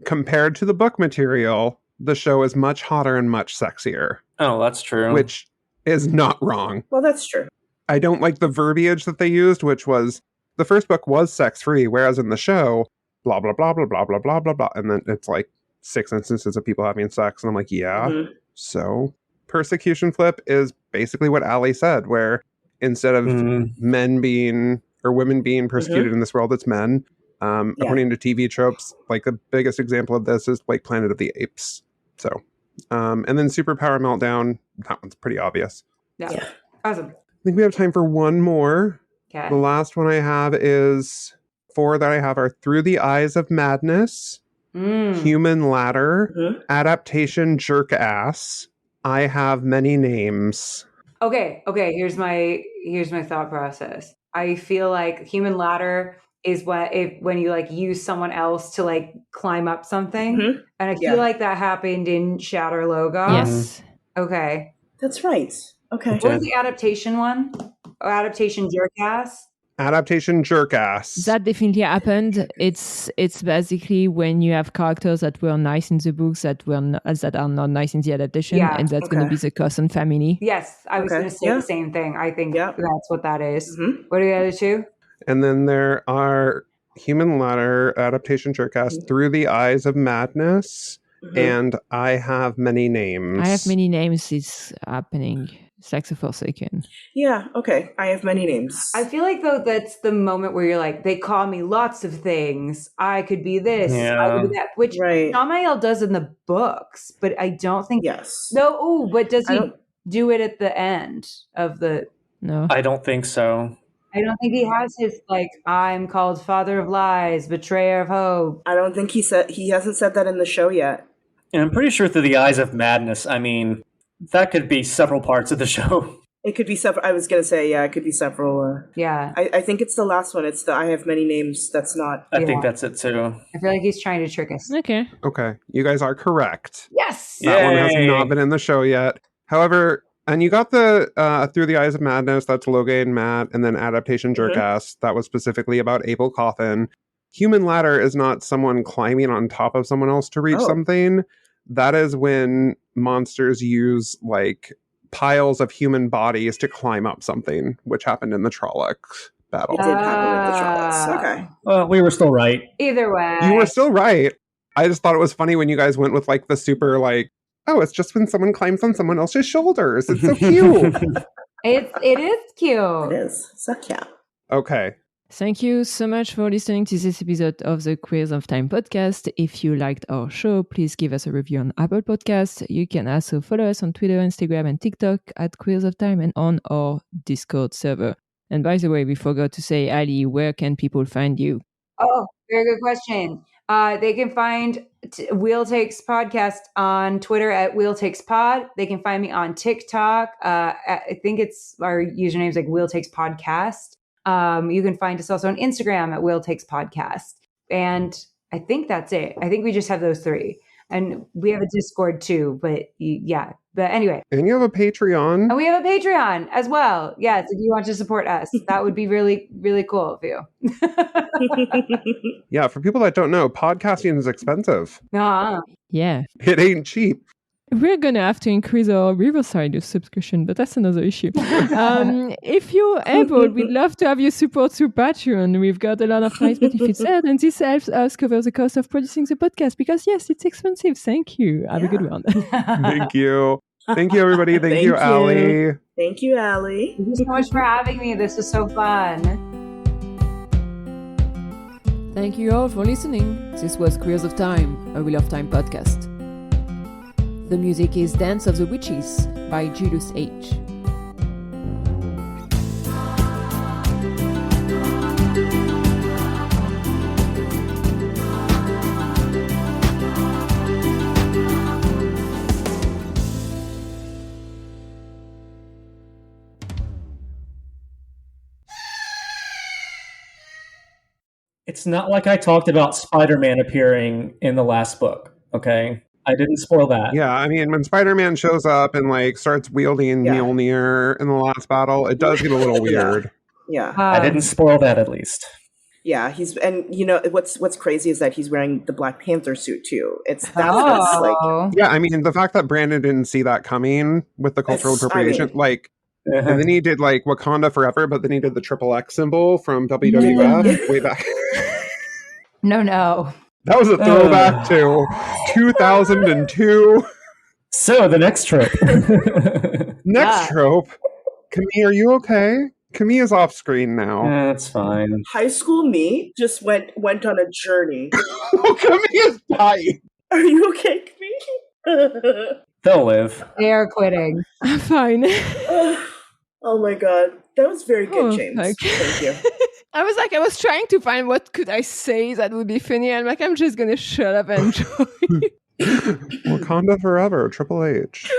Speaker 2: compared to the book material, the show is much hotter and much sexier.
Speaker 3: Oh, that's true.
Speaker 2: Which is not wrong.
Speaker 1: Well, that's true.
Speaker 2: I don't like the verbiage that they used, which was, the first book was sex-free, whereas in the show, blah, blah, blah, blah, blah, blah, blah, blah, blah. And then it's like 6 instances of people having sex. And I'm like, yeah. So Persecution Flip is basically what Allie said, where instead of men being, or women being persecuted in this world, it's men. According to TV tropes, like the biggest example of this is like Planet of the Apes. So, and then Superpower Meltdown, that one's pretty obvious.
Speaker 5: Yeah. Awesome.
Speaker 2: I think we have time for one more.
Speaker 5: Okay.
Speaker 2: The last one I have is 4 that I have are Through the Eyes of Madness, Human Ladder, Adaptation Jerk Ass, I Have Many Names.
Speaker 5: Okay. Here's my thought process. I feel like Human Ladder is when you like use someone else to like climb up something. And I feel like that happened in Shatter Logo.
Speaker 4: Yes.
Speaker 5: Okay.
Speaker 1: That's right. Okay.
Speaker 5: What was the adaptation one? Oh, adaptation Jerkass?
Speaker 2: Adaptation Jerkass.
Speaker 4: That definitely happened. It's basically when you have characters that were nice in the books that are not nice in the adaptation, and that's going to be the Cousin family.
Speaker 5: Yes, I was going to say the same thing. I think that's what that is. What are the other two?
Speaker 2: And then there are Human Ladder, Adaptation Jerkass, Through the Eyes of Madness, and I Have Many Names.
Speaker 4: I Have Many Names is happening. Sex of Forsaken.
Speaker 1: Yeah, okay. I Have Many Names.
Speaker 5: I feel like, though, that's the moment where you're like, they call me lots of things. I could be this. I could be that. Which Samael does in the books, but I don't think...
Speaker 1: Yes.
Speaker 5: No, but does he do it at the end of the...
Speaker 4: No.
Speaker 3: I don't think so.
Speaker 5: I don't think he has his, like, I'm called Father of Lies, Betrayer of Hope.
Speaker 1: I don't think he hasn't said that in the show yet.
Speaker 3: And I'm pretty sure Through the Eyes of Madness, I mean, that could be several parts of the show.
Speaker 1: It could be several. I was going to say, yeah, it could be several.
Speaker 5: Yeah.
Speaker 1: I think it's the last one. It's the I have many names. That's not.
Speaker 3: I think that's it too.
Speaker 5: I feel like he's trying to trick us.
Speaker 4: Okay.
Speaker 2: You guys are correct.
Speaker 5: Yes.
Speaker 2: That one has not been in the show yet. However, and you got the Through the Eyes of Madness, that's Logan and Matt, and then Adaptation Jerkass, that was specifically about Abel Coffin. Human Ladder is not someone climbing on top of someone else to reach something. That is when monsters use like piles of human bodies to climb up something, which happened in the Trolloc battle.
Speaker 1: It did happen with the Trollocs. Okay.
Speaker 3: Well, we were still right.
Speaker 5: Either way.
Speaker 2: You were still right. I just thought it was funny when you guys went with like the super like, oh, it's just when someone climbs on someone else's shoulders. It's so cute.
Speaker 5: It is cute.
Speaker 1: It is. So cute.
Speaker 2: Okay.
Speaker 4: Thank you so much for listening to this episode of the Queers of Time podcast. If you liked our show, please give us a review on Apple Podcasts. You can also follow us on Twitter, Instagram, and TikTok at Queers of Time and on our Discord server. And by the way, we forgot to say, Ali, where can people find you?
Speaker 5: Oh, very good question. They can find Wheel Takes Podcast on Twitter at Wheel Takes Pod. They can find me on TikTok. I think it's our username is like Wheel Takes Podcast. You can find us also on Instagram at Wheel Takes Podcast. And I think that's it. I think we just have those three. And we have a Discord too, but yeah. But anyway.
Speaker 2: And you have a Patreon.
Speaker 5: And we have a Patreon as well. Yes, if you want to support us, that would be really, really cool of you.
Speaker 2: Yeah, for people that don't know, podcasting is expensive.
Speaker 4: Yeah.
Speaker 2: It ain't cheap.
Speaker 4: We're going to have to increase our Riverside subscription, but that's another issue. If you're able, we'd love to have you support through Patreon. We've got a lot of nice benefits there, and this helps us cover the cost of producing the podcast because, yes, it's expensive. Thank you. Have a good one.
Speaker 2: Thank you. Thank you, everybody. Thank you, Ali.
Speaker 1: Thank you, Ali.
Speaker 5: Thank you so much for having me. This was so fun.
Speaker 4: Thank you all for listening. This was Queers of Time, a Wheel of Time podcast. The music is Dance of the Witches by Julius H.
Speaker 3: It's not like I talked about Spider-Man appearing in the last book, okay? I didn't spoil that.
Speaker 2: Yeah, I mean, when Spider-Man shows up and like starts wielding Mjolnir in the last battle, it does get a little weird.
Speaker 1: Yeah.
Speaker 3: I didn't spoil that at least.
Speaker 1: Yeah, and you know what's crazy is that he's wearing the Black Panther suit too. That's like
Speaker 2: yeah. I mean, the fact that Brandon didn't see that coming with the cultural appropriation, and then he did like Wakanda Forever, but then he did the XXX symbol from WWF way back.
Speaker 5: No.
Speaker 2: That was a throwback to 2002.
Speaker 3: So the next trope.
Speaker 2: Trope. Camille, are you okay? Camille's off screen now.
Speaker 3: That's fine.
Speaker 1: High school me just went on a journey.
Speaker 2: Camille's dying.
Speaker 1: Are you okay, Camille?
Speaker 3: They'll live.
Speaker 5: They are quitting.
Speaker 4: I'm fine.
Speaker 1: Oh my god. That was very good, James. Thank you.
Speaker 4: I was trying to find what could I say that would be funny. I'm like, I'm just going to shut up and enjoy.
Speaker 2: Wakanda Forever, Triple H.